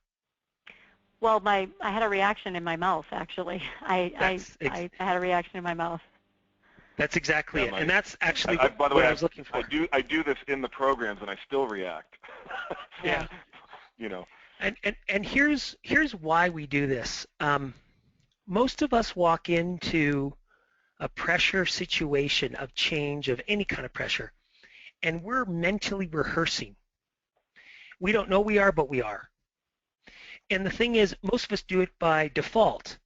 Well, I had a reaction in my mouth, actually. I had a reaction in my mouth. That's exactly it, and that's actually by the way, I was looking for. I do this in the programs, and I still react. Yeah. You know. And here's why we do this. Most of us walk into a pressure situation of change, of any kind of pressure, and we're mentally rehearsing. We don't know we are, but we are. And the thing is, most of us do it by default.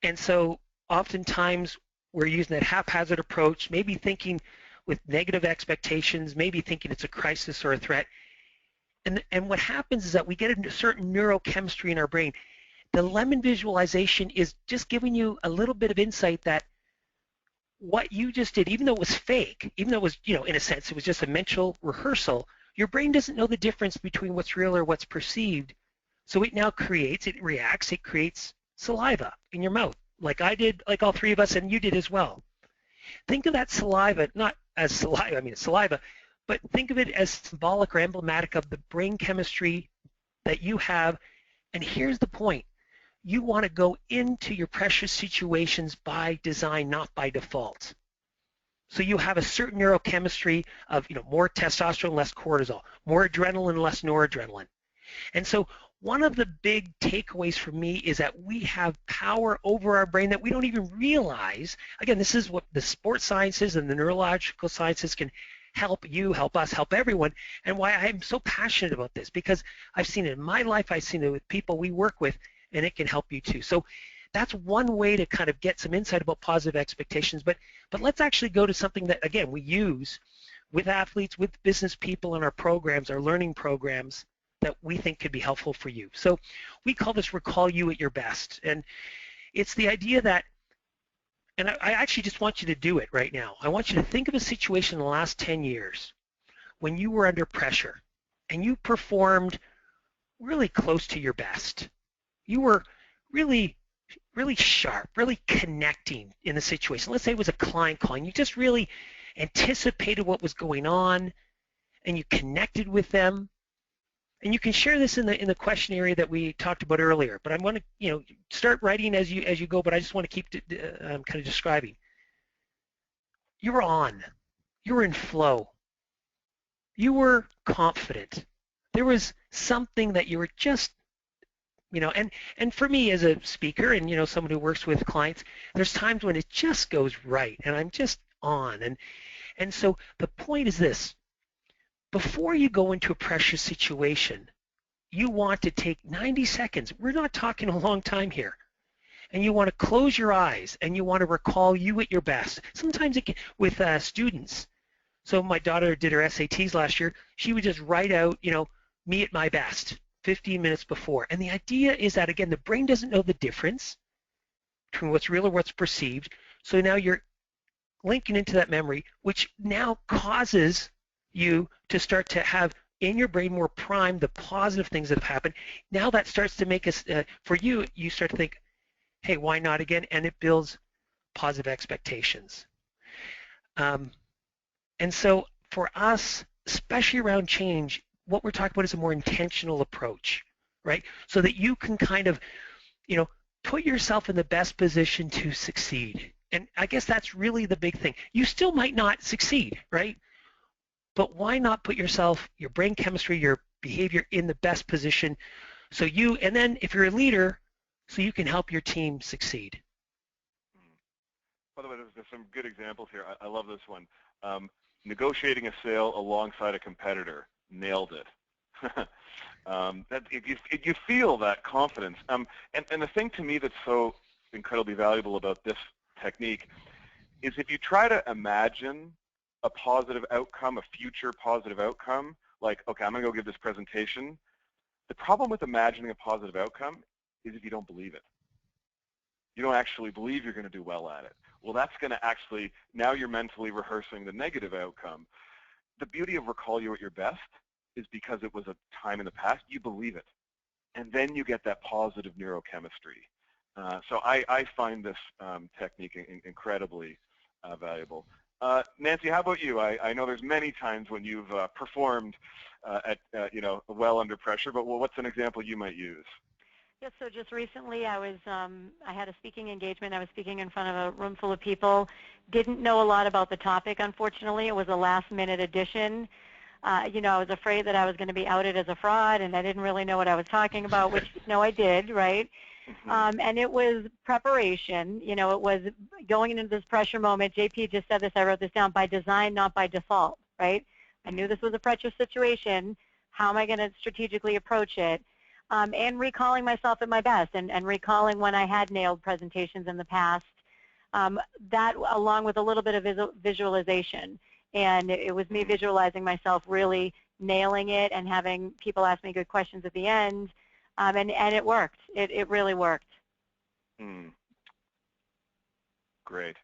And so oftentimes we're using that haphazard approach, maybe thinking with negative expectations, maybe thinking it's a crisis or a threat. And what happens is that we get a certain neurochemistry in our brain. The lemon visualization is just giving you a little bit of insight that what you just did, even though it was fake, even though it was, you know, in a sense, it was just a mental rehearsal, your brain doesn't know the difference between what's real or what's perceived. So it now creates, it reacts, it creates saliva in your mouth, like I did, like all three of us, and you did as well. Think of that saliva, not as saliva, I mean it's saliva, but think of it as symbolic or emblematic of the brain chemistry that you have. And here's the point. You want to go into your pressure situations by design, not by default. So you have a certain neurochemistry of, you know, more testosterone, less cortisol, more adrenaline, less noradrenaline. And so one of the big takeaways for me is that we have power over our brain that we don't even realize. Again, this is what the sports sciences and the neurological sciences can help you, help us, help everyone, and why I'm so passionate about this, because I've seen it in my life, I've seen it with people we work with, and it can help you too. So that's one way to kind of get some insight about positive expectations, but let's actually go to something that, again, we use with athletes, with business people in our programs, our learning programs, that we think could be helpful for you. So we call this Recall You at Your Best. And it's the idea that, and I actually just want you to do it right now. I want you to think of a situation in the last 10 years when you were under pressure and you performed really close to your best. You were really sharp, really connecting in the situation. Let's say it was a client calling. You just really anticipated what was going on and you connected with them. And you can share this in the question area that we talked about earlier. But I want to start writing as you go. But I just want to keep kind of describing. You were on. You were in flow. You were confident. There was something that you were just, and for me as a speaker and someone who works with clients, there's times when it just goes right, and I'm just on. And so the point is this. Before you go into a pressure situation, you want to take 90 seconds. We're not talking a long time here. And you want to close your eyes and you want to recall you at your best. Sometimes it can, with students. So my daughter did her SATs last year. She would just write out, me at my best 15 minutes before. And the idea is that, again, the brain doesn't know the difference between what's real or what's perceived. So now you're linking into that memory, which now causes you to start to have in your brain more primed the positive things that have happened. Now that starts to make us, for you, you start to think, hey, why not again? And it builds positive expectations. And so for us, especially around change, what we're talking about is a more intentional approach, right? So that you can kind of, put yourself in the best position to succeed. And I guess that's really the big thing. You still might not succeed, right? But why not put yourself, your brain chemistry, your behavior in the best position so you, and then if you're a leader, so you can help your team succeed. By the way, there's some good examples here. I love this one. Negotiating a sale alongside a competitor. Nailed it. You feel that confidence. And the thing to me that's so incredibly valuable about this technique is if you try to imagine a positive outcome, a future positive outcome, like, okay, I'm going to go give this presentation. The problem with imagining a positive outcome is if you don't believe it. You don't actually believe you're going to do well at it. Well, that's going to actually, now you're mentally rehearsing the negative outcome. The beauty of Recall You at Your Best is because it was a time in the past, you believe it. And then you get that positive neurochemistry. So I find this technique incredibly valuable. Nancy, how about you? I know there's many times when you've performed well under pressure, but what's an example you might use? Yes, so just recently I had a speaking engagement. I was speaking in front of a room full of people. Didn't know a lot about the topic, unfortunately. It was a last-minute addition. I was afraid that I was going to be outed as a fraud, and I didn't really know what I was talking about, which, no, I did, right? And it was preparation. It was going into this pressure moment. JP just said this. I wrote this down, by design, not by default, right? I knew this was a pressure situation. How am I going to strategically approach it? And recalling myself at my best and recalling when I had nailed presentations in the past, that along with a little bit of visualization. And it was me visualizing myself really nailing it and having people ask me good questions at the end. And it worked. It really worked. Great.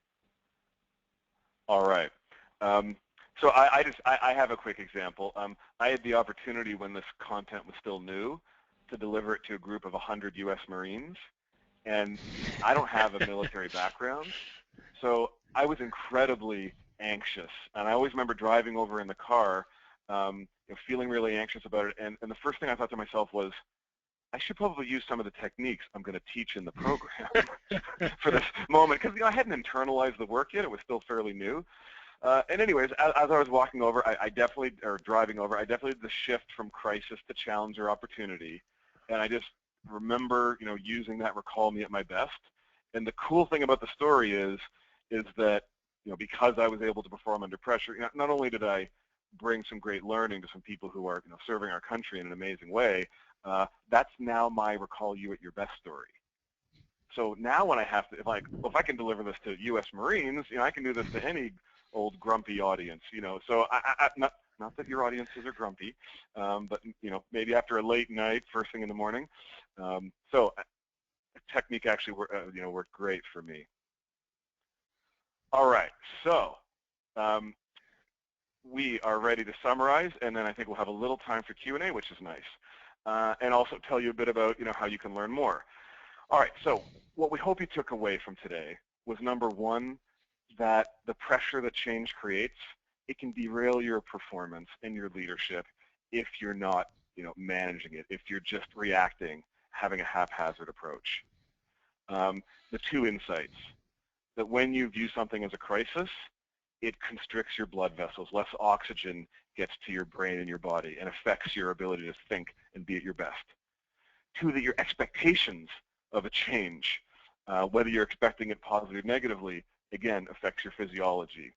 All right. So I have a quick example. I had the opportunity when this content was still new to deliver it to a group of 100 U.S. Marines, and I don't have a military background, so I was incredibly anxious. And I always remember driving over in the car, feeling really anxious about it. And the first thing I thought to myself was, I should probably use some of the techniques I'm going to teach in the program for this moment, because I hadn't internalized the work yet. It was still fairly new. And anyways, as I was walking over, driving over, I definitely did the shift from crisis to challenge or opportunity. and I just remember, using that recall me at my best. And the cool thing about the story is that, because I was able to perform under pressure, not only did I bring some great learning to some people who are, serving our country in an amazing way, that's now my recall you at your best story. So now when I have to, if I can deliver this to U.S. Marines, I can do this to any old grumpy audience, So not that your audiences are grumpy, but maybe after a late night, first thing in the morning. So technique actually worked great for me. All right, so we are ready to summarize, and then I think we'll have a little time for Q&A, which is nice, and also tell you a bit about how you can learn more. All right, so what we hope you took away from today was, number one, that the pressure that change creates, it can derail your performance and your leadership if you're not managing it, if you're just reacting, having a haphazard approach. The two insights, that when you view something as a crisis, it constricts your blood vessels. Less oxygen gets to your brain and your body and affects your ability to think and be at your best. Two, that your expectations of a change, whether you're expecting it positively or negatively, again, affects your physiology.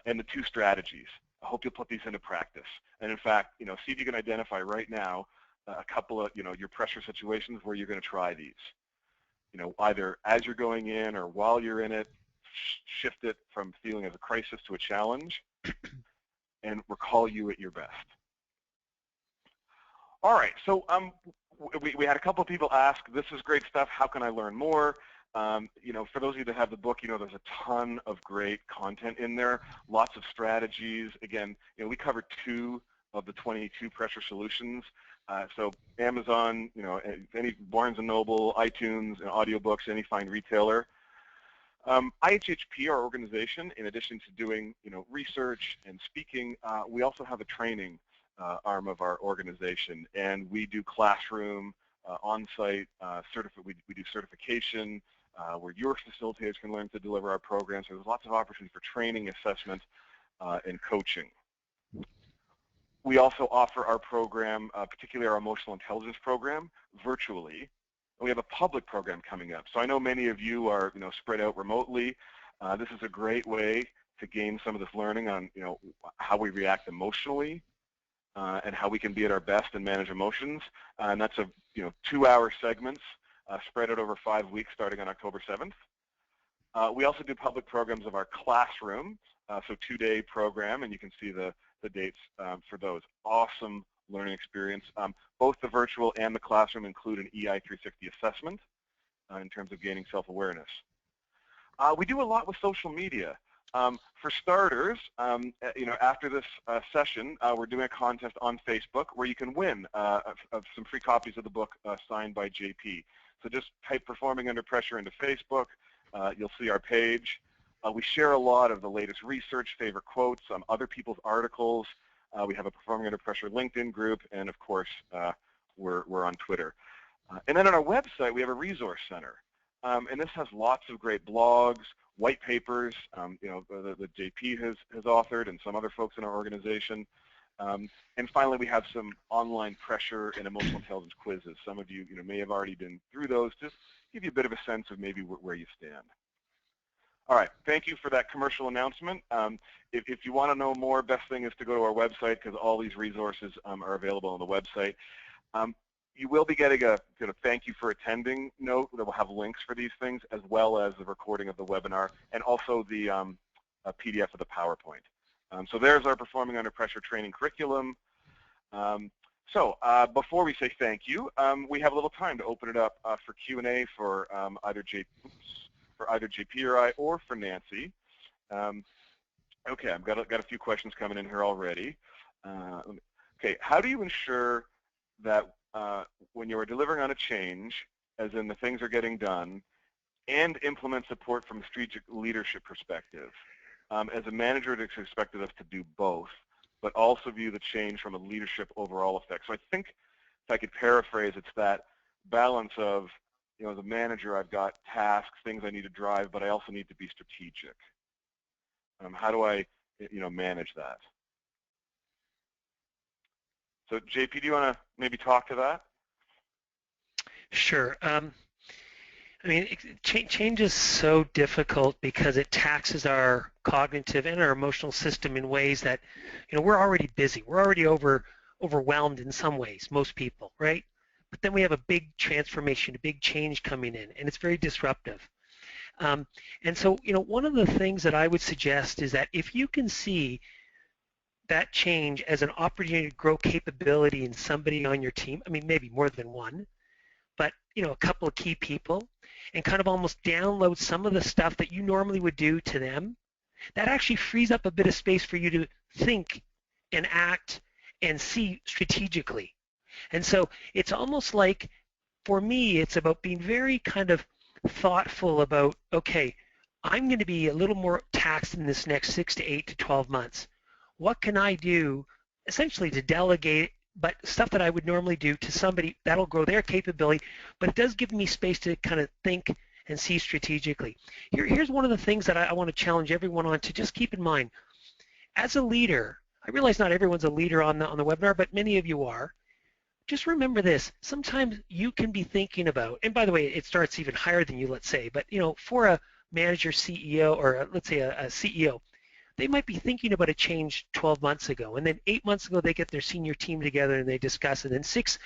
And the two strategies. I hope you'll put these into practice. And in fact, see if you can identify right now a couple of, your pressure situations where you're going to try these. Either as you're going in or while you're in it, shift it from feeling as a crisis to a challenge, and recall you at your best. All right, so we had a couple of people ask, this is great stuff, how can I learn more? For those of you that have the book, there's a ton of great content in there, lots of strategies. Again, we covered 2 of the 22 pressure solutions. So Amazon, any Barnes & Noble, iTunes, audiobooks, any fine retailer. IHHP, our organization, in addition to doing, research and speaking, we also have a training arm of our organization, and we do classroom, on-site, we do certification, where your facilitators can learn to deliver our programs. So there's lots of opportunity for training, assessment, and coaching. We also offer our program, particularly our emotional intelligence program, virtually. And we have a public program coming up. So I know many of you are, spread out remotely. This is a great way to gain some of this learning on, how we react emotionally and how we can be at our best and manage emotions. And that's a, 2-hour segments spread out over 5 weeks starting on October 7th. We also do public programs of our classroom, so 2-day program, and you can see the dates for those. Awesome learning experience. Both the virtual and the classroom include an EI360 assessment in terms of gaining self-awareness. We do a lot with social media. For starters, after this session, we're doing a contest on Facebook where you can win some free copies of the book signed by JP. So just type Performing Under Pressure into Facebook. You'll see our page. We share a lot of the latest research, favorite quotes, other people's articles. We have a Performing Under Pressure LinkedIn group, and of course, we're on Twitter. And then on our website, we have a resource center. And this has lots of great blogs, white papers, that JP has authored, and some other folks in our organization. And finally, we have some online pressure and emotional intelligence quizzes. Some of you, may have already been through those. Just give you a bit of a sense of maybe where you stand. All right, thank you for that commercial announcement. If you want to know more, best thing is to go to our website because all these resources are available on the website. You will be getting a thank you for attending note that will have links for these things, as well as the recording of the webinar and also the a PDF of the PowerPoint. So there's our Performing Under Pressure training curriculum. Before we say thank you, we have a little time to open it up for Q&A for either JP or I, or for Nancy. Okay, I've got a few questions coming in here already. Okay, how do you ensure that when you are delivering on a change, as in the things are getting done, and implement support from a strategic leadership perspective? As a manager, it's expected us to do both, but also view the change from a leadership overall effect. So I think, if I could paraphrase, it's that balance of, as a manager, I've got tasks, things I need to drive, but I also need to be strategic. How do I, manage that? So JP, do you want to maybe talk to that? Sure. I mean, change is so difficult because it taxes our cognitive and our emotional system in ways that, we're already busy. We're already overwhelmed in some ways, most people, right? But then we have a big transformation, a big change coming in, and it's very disruptive. And so, one of the things that I would suggest is that if you can see that change as an opportunity to grow capability in somebody on your team, I mean, maybe more than one, but a couple of key people, and kind of almost download some of the stuff that you normally would do to them, that actually frees up a bit of space for you to think and act and see strategically. And so it's almost like, for me, it's about being very kind of thoughtful about, okay, I'm going to be a little more taxed in this next 6 to 8 to 12 months. What can I do essentially to delegate, but stuff that I would normally do to somebody that'll grow their capability, but it does give me space to kind of think and see strategically. Here's one of the things that I want to challenge everyone on to just keep in mind. As a leader, I realize not everyone's a leader on the webinar, but many of you are. Just remember this, sometimes you can be thinking about, and by the way, it starts even higher than you, let's say, but for a manager, CEO, or let's say a CEO, they might be thinking about a change 12 months ago, and then 8 months ago they get their senior team together and they discuss it. And 6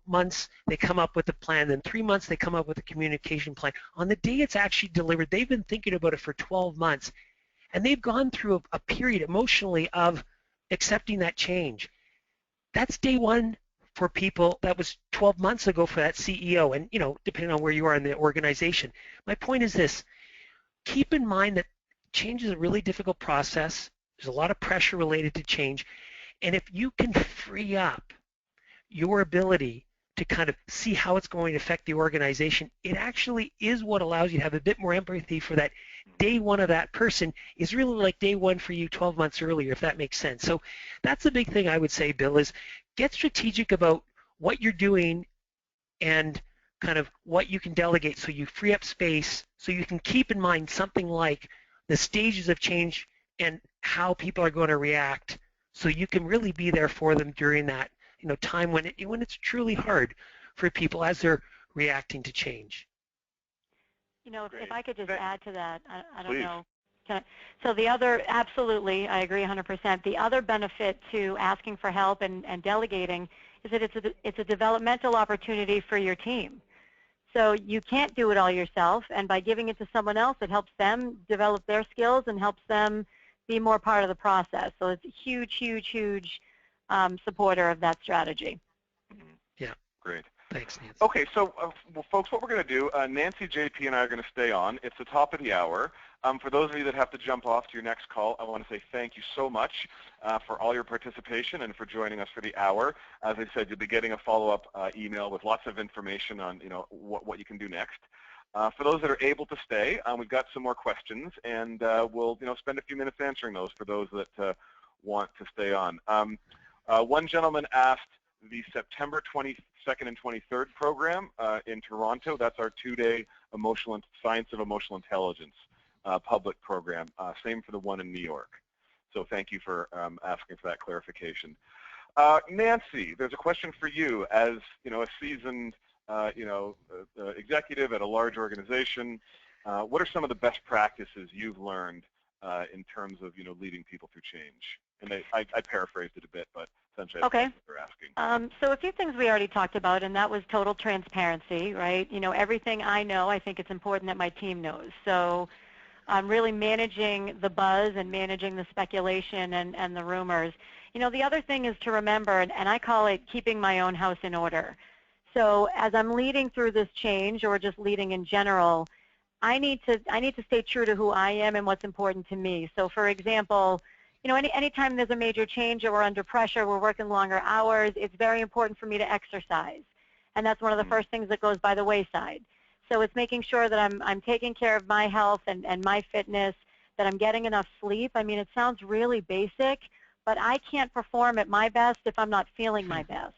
months they come up with a plan, then 3 months they come up with a communication plan. On the day it's actually delivered, they've been thinking about it for 12 months, and they've gone through a period emotionally of accepting that change. That's day one for people. That was 12 months ago for that CEO, and depending on where you are in the organization. My point is this: keep in mind that change is a really difficult process. There's a lot of pressure related to change. And if you can free up your ability to kind of see how it's going to affect the organization, it actually is what allows you to have a bit more empathy for that day one of that person is really like day one for you 12 months earlier, if that makes sense. So that's the big thing I would say, Bill, is get strategic about what you're doing and kind of what you can delegate so you free up space, so you can keep in mind something like the stages of change and how people are going to react, so you can really be there for them during that time when it's truly hard for people as they're reacting to change. If I could just add to that, I don't Please. know. So the other, absolutely, I agree 100%. The other benefit to asking for help and delegating is that it's a developmental opportunity for your team. So you can't do it all yourself, and by giving it to someone else, it helps them develop their skills and helps them be more part of the process. So it's a huge, huge, huge supporter of that strategy. Yeah. Great. Thanks, Nancy. Okay, so well, folks, what we're going to do, Nancy, JP, and I are going to stay on. It's the top of the hour. For those of you that have to jump off to your next call, I want to say thank you so much for all your participation and for joining us for the hour. As I said, you'll be getting a follow-up email with lots of information on what you can do next. For those that are able to stay, we've got some more questions, and we'll spend a few minutes answering those for those that want to stay on. One gentleman asked the September 22nd and 23rd program in Toronto. That's our 2-day Science of Emotional Intelligence public program. Same for the one in New York. So thank you for asking for that clarification. Nancy, there's a question for you. As a seasoned executive at a large organization, what are some of the best practices you've learned in terms of leading people through change? And I paraphrased it a bit, but essentially that's what they're asking. So a few things we already talked about, and that was total transparency, right? Everything I know, I think it's important that my team knows. So I'm really managing the buzz and managing the speculation and the rumors. The other thing is to remember, and I call it keeping my own house in order. So as I'm leading through this change, or just leading in general, I need to stay true to who I am and what's important to me. So for example, anytime there's a major change or we're under pressure, we're working longer hours, it's very important for me to exercise. And that's one of the first things that goes by the wayside. So it's making sure that I'm taking care of my health and my fitness, that I'm getting enough sleep. I mean, it sounds really basic, but I can't perform at my best if I'm not feeling my best.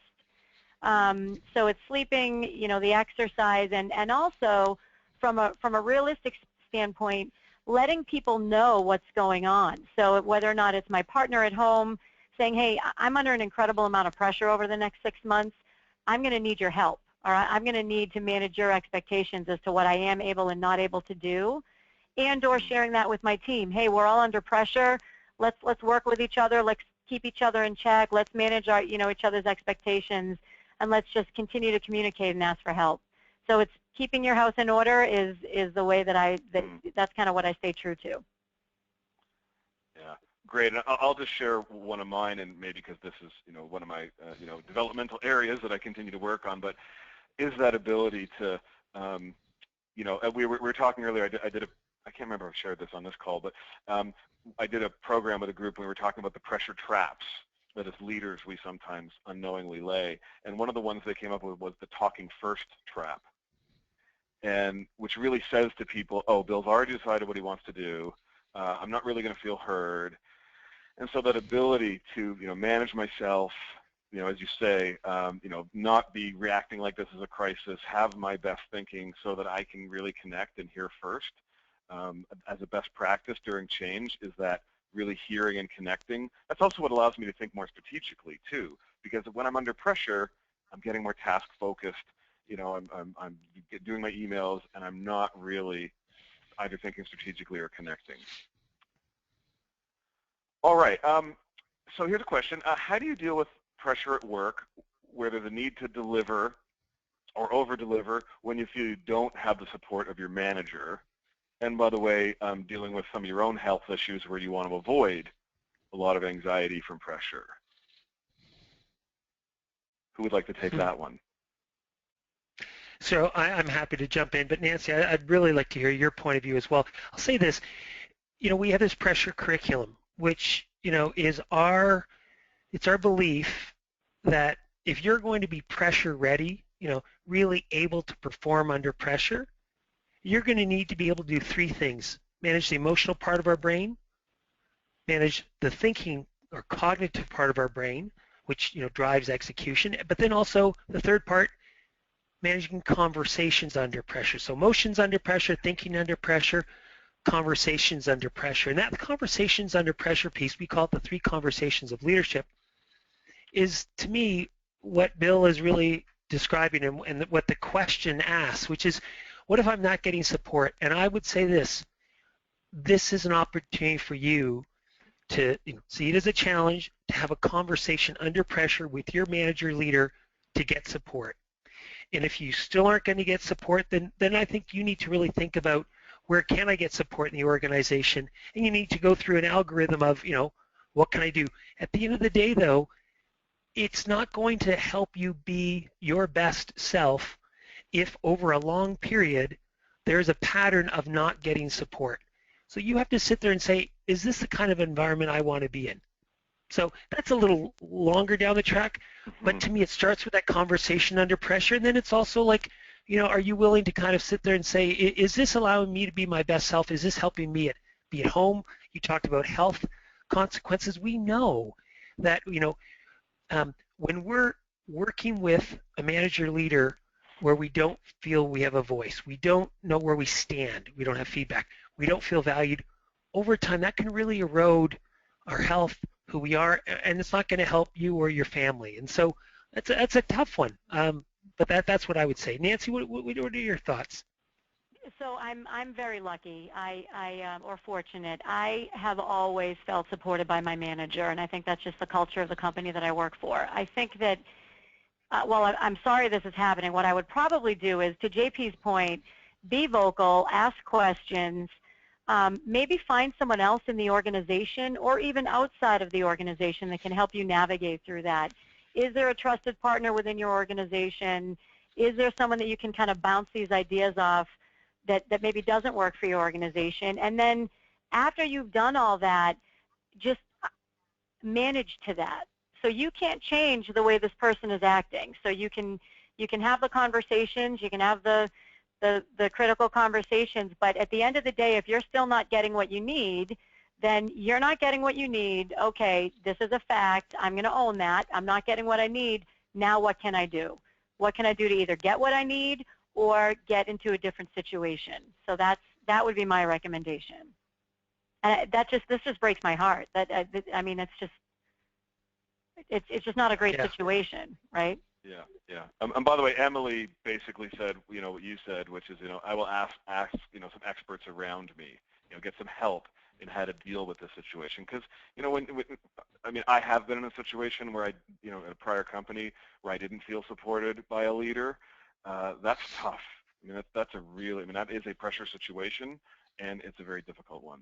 So it's sleeping, the exercise, and also from a realistic standpoint, letting people know what's going on. So whether or not it's my partner at home saying, hey, I'm under an incredible amount of pressure over the next 6 months, I'm going to need your help. or I'm going to need to manage your expectations as to what I am able and not able to do, and or sharing that with my team. Hey, we're all under pressure. Let's work with each other. Let's keep each other in check. Let's manage our, each other's expectations, and let's just continue to communicate and ask for help. So it's keeping your house in order is the way that that's kind of what I stay true to. Yeah, great. And I'll just share one of mine, and maybe because this is one of my developmental areas that I continue to work on, but is that ability to we were talking earlier. I can't remember if I shared this on this call, but I did a program with a group and we were talking about the pressure traps that as leaders we sometimes unknowingly lay. And one of the ones they came up with was the talking first trap, and which really says to people, oh, Bill's already decided what he wants to do. I'm not really going to feel heard. And so that ability to manage myself, as you say, not be reacting like this is a crisis, have my best thinking so that I can really connect and hear first. As a best practice during change is that really hearing and connecting. That's also what allows me to think more strategically too, because when I'm under pressure, I'm getting more task focused. I'm doing my emails and I'm not really either thinking strategically or connecting. All right. So here's a question: how do you deal with pressure at work, where there's a need to deliver or over-deliver when you feel you don't have the support of your manager? And by the way, dealing with some of your own health issues where you want to avoid a lot of anxiety from pressure. Who would like to take that one? So I'm happy to jump in, but Nancy, I'd really like to hear your point of view as well. I'll say this, we have this pressure curriculum, which, is it's our belief that if you're going to be pressure ready, really able to perform under pressure, you're going to need to be able to do three things: manage the emotional part of our brain, manage the thinking or cognitive part of our brain, which drives execution, but then also the third part, managing conversations under pressure. So emotions under pressure, thinking under pressure, conversations under pressure. And that conversations under pressure piece, we call it the 3 conversations of leadership, is to me what Bill is really describing and what the question asks, which is, what if I'm not getting support? And I would say this is an opportunity for you to see it as a challenge, to have a conversation under pressure with your manager leader to get support. And if you still aren't going to get support, then I think you need to really think about, where can I get support in the organization? And you need to go through an algorithm of, what can I do? At the end of the day, though, it's not going to help you be your best self if over a long period there's a pattern of not getting support. So you have to sit there and say, is this the kind of environment I want to be in? So that's a little longer down the track, but to me it starts with that conversation under pressure, and then it's also like, are you willing to kind of sit there and say, is this allowing me to be my best self? Is this helping me be at home? You talked about health consequences. We know that, when we're working with a manager leader where we don't feel we have a voice, we don't know where we stand, we don't have feedback, we don't feel valued, over time that can really erode our health, who we are, and it's not going to help you or your family. And so that's a tough one, but that's what I would say. Nancy, what are your thoughts? So I'm very lucky, or fortunate. I have always felt supported by my manager, and I think that's just the culture of the company that I work for. I think that, well, I'm sorry this is happening. What I would probably do is, to JP's point, be vocal, ask questions, maybe find someone else in the organization or even outside of the organization that can help you navigate through that. Is there a trusted partner within your organization? Is there someone that you can kind of bounce these ideas off that maybe doesn't work for your organization? And then after you've done all that, just manage to that. So you can't change the way this person is acting. So you can have the conversations, you can have the critical conversations, but at the end of the day, if you're still not getting what you need, then you're not getting what you need. Okay, this is a fact. I'm going to own that. I'm not getting what I need. Now what can I do? What can I do to either get what I need or get into a different situation? So that would be my recommendation. And this just breaks my heart. I mean, it's just not a great situation, right? Yeah, yeah. And by the way, Emily basically said, what you said, which is, I will ask, some experts around me, get some help in how to deal with this situation. Because, I have been in a situation where in a prior company where I didn't feel supported by a leader. That's tough. That is a pressure situation, and it's a very difficult one.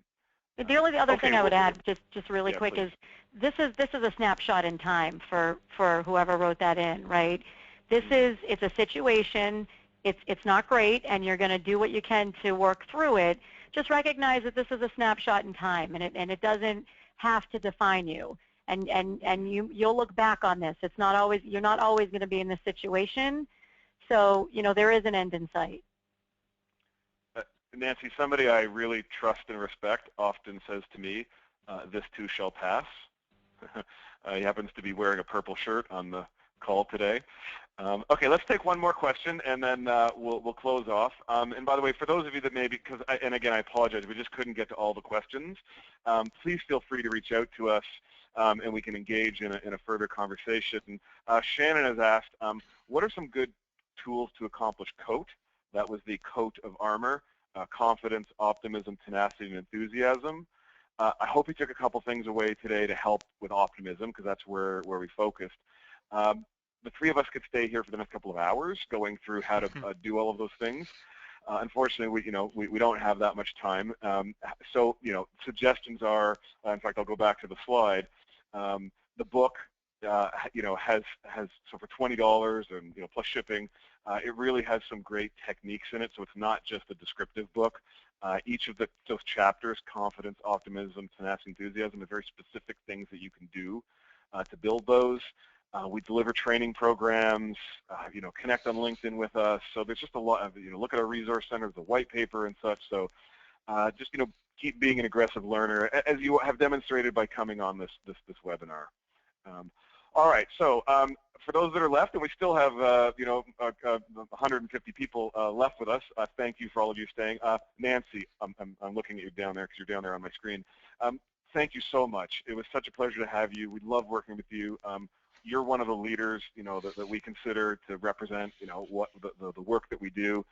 The only other thing I would add, just really quick, please. is this is a snapshot in time for whoever wrote that in, right? It's a situation. It's not great, and you're going to do what you can to work through it. Just recognize that this is a snapshot in time, and it doesn't have to define you. And you'll look back on this. You're not always going to be in this situation. So there is an end in sight. Nancy, somebody I really trust and respect often says to me, this too shall pass. He happens to be wearing a purple shirt on the call today. Okay, let's take one more question, and then we'll close off. And by the way, for those of you that maybe, and again, I apologize, we just couldn't get to all the questions, please feel free to reach out to us, and we can engage in a further conversation. Shannon has asked, what are some good tools to accomplish COAT? That was the coat of armor. Confidence, optimism, tenacity, and enthusiasm. I hope you took a couple things away today to help with optimism, because that's where we focused. The three of us could stay here for the next couple of hours going through how to do all of those things. Unfortunately, we don't have that much time. So, suggestions are, in fact, I'll go back to the slide. The book, has so for $20 and plus shipping, it really has some great techniques in it. So it's not just a descriptive book. Each of those chapters, confidence, optimism, tenacity, enthusiasm, are very specific things that you can do to build those. We deliver training programs. Connect on LinkedIn with us. So there's just a lot of, look at our resource centers, the white paper and such. So just keep being an aggressive learner, as you have demonstrated by coming on this webinar. All right, so for those that are left, and we still have 150 people left with us. Thank you for all of you staying. Nancy, I'm looking at you down there because you're down there on my screen. Thank you so much. It was such a pleasure to have you. We love working with you. You're one of the leaders, that we consider to represent, what the work that we do.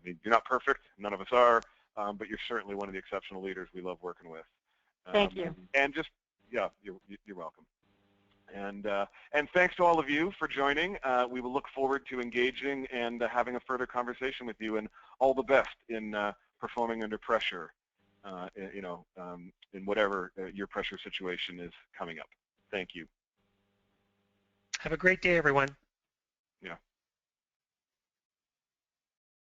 You're not perfect. None of us are, but you're certainly one of the exceptional leaders we love working with. Thank you. And just, yeah, you're welcome. And thanks to all of you for joining. We will look forward to engaging and having a further conversation with you, and all the best in performing under pressure, in whatever your pressure situation is coming up. Thank you. Have a great day, everyone. Yeah.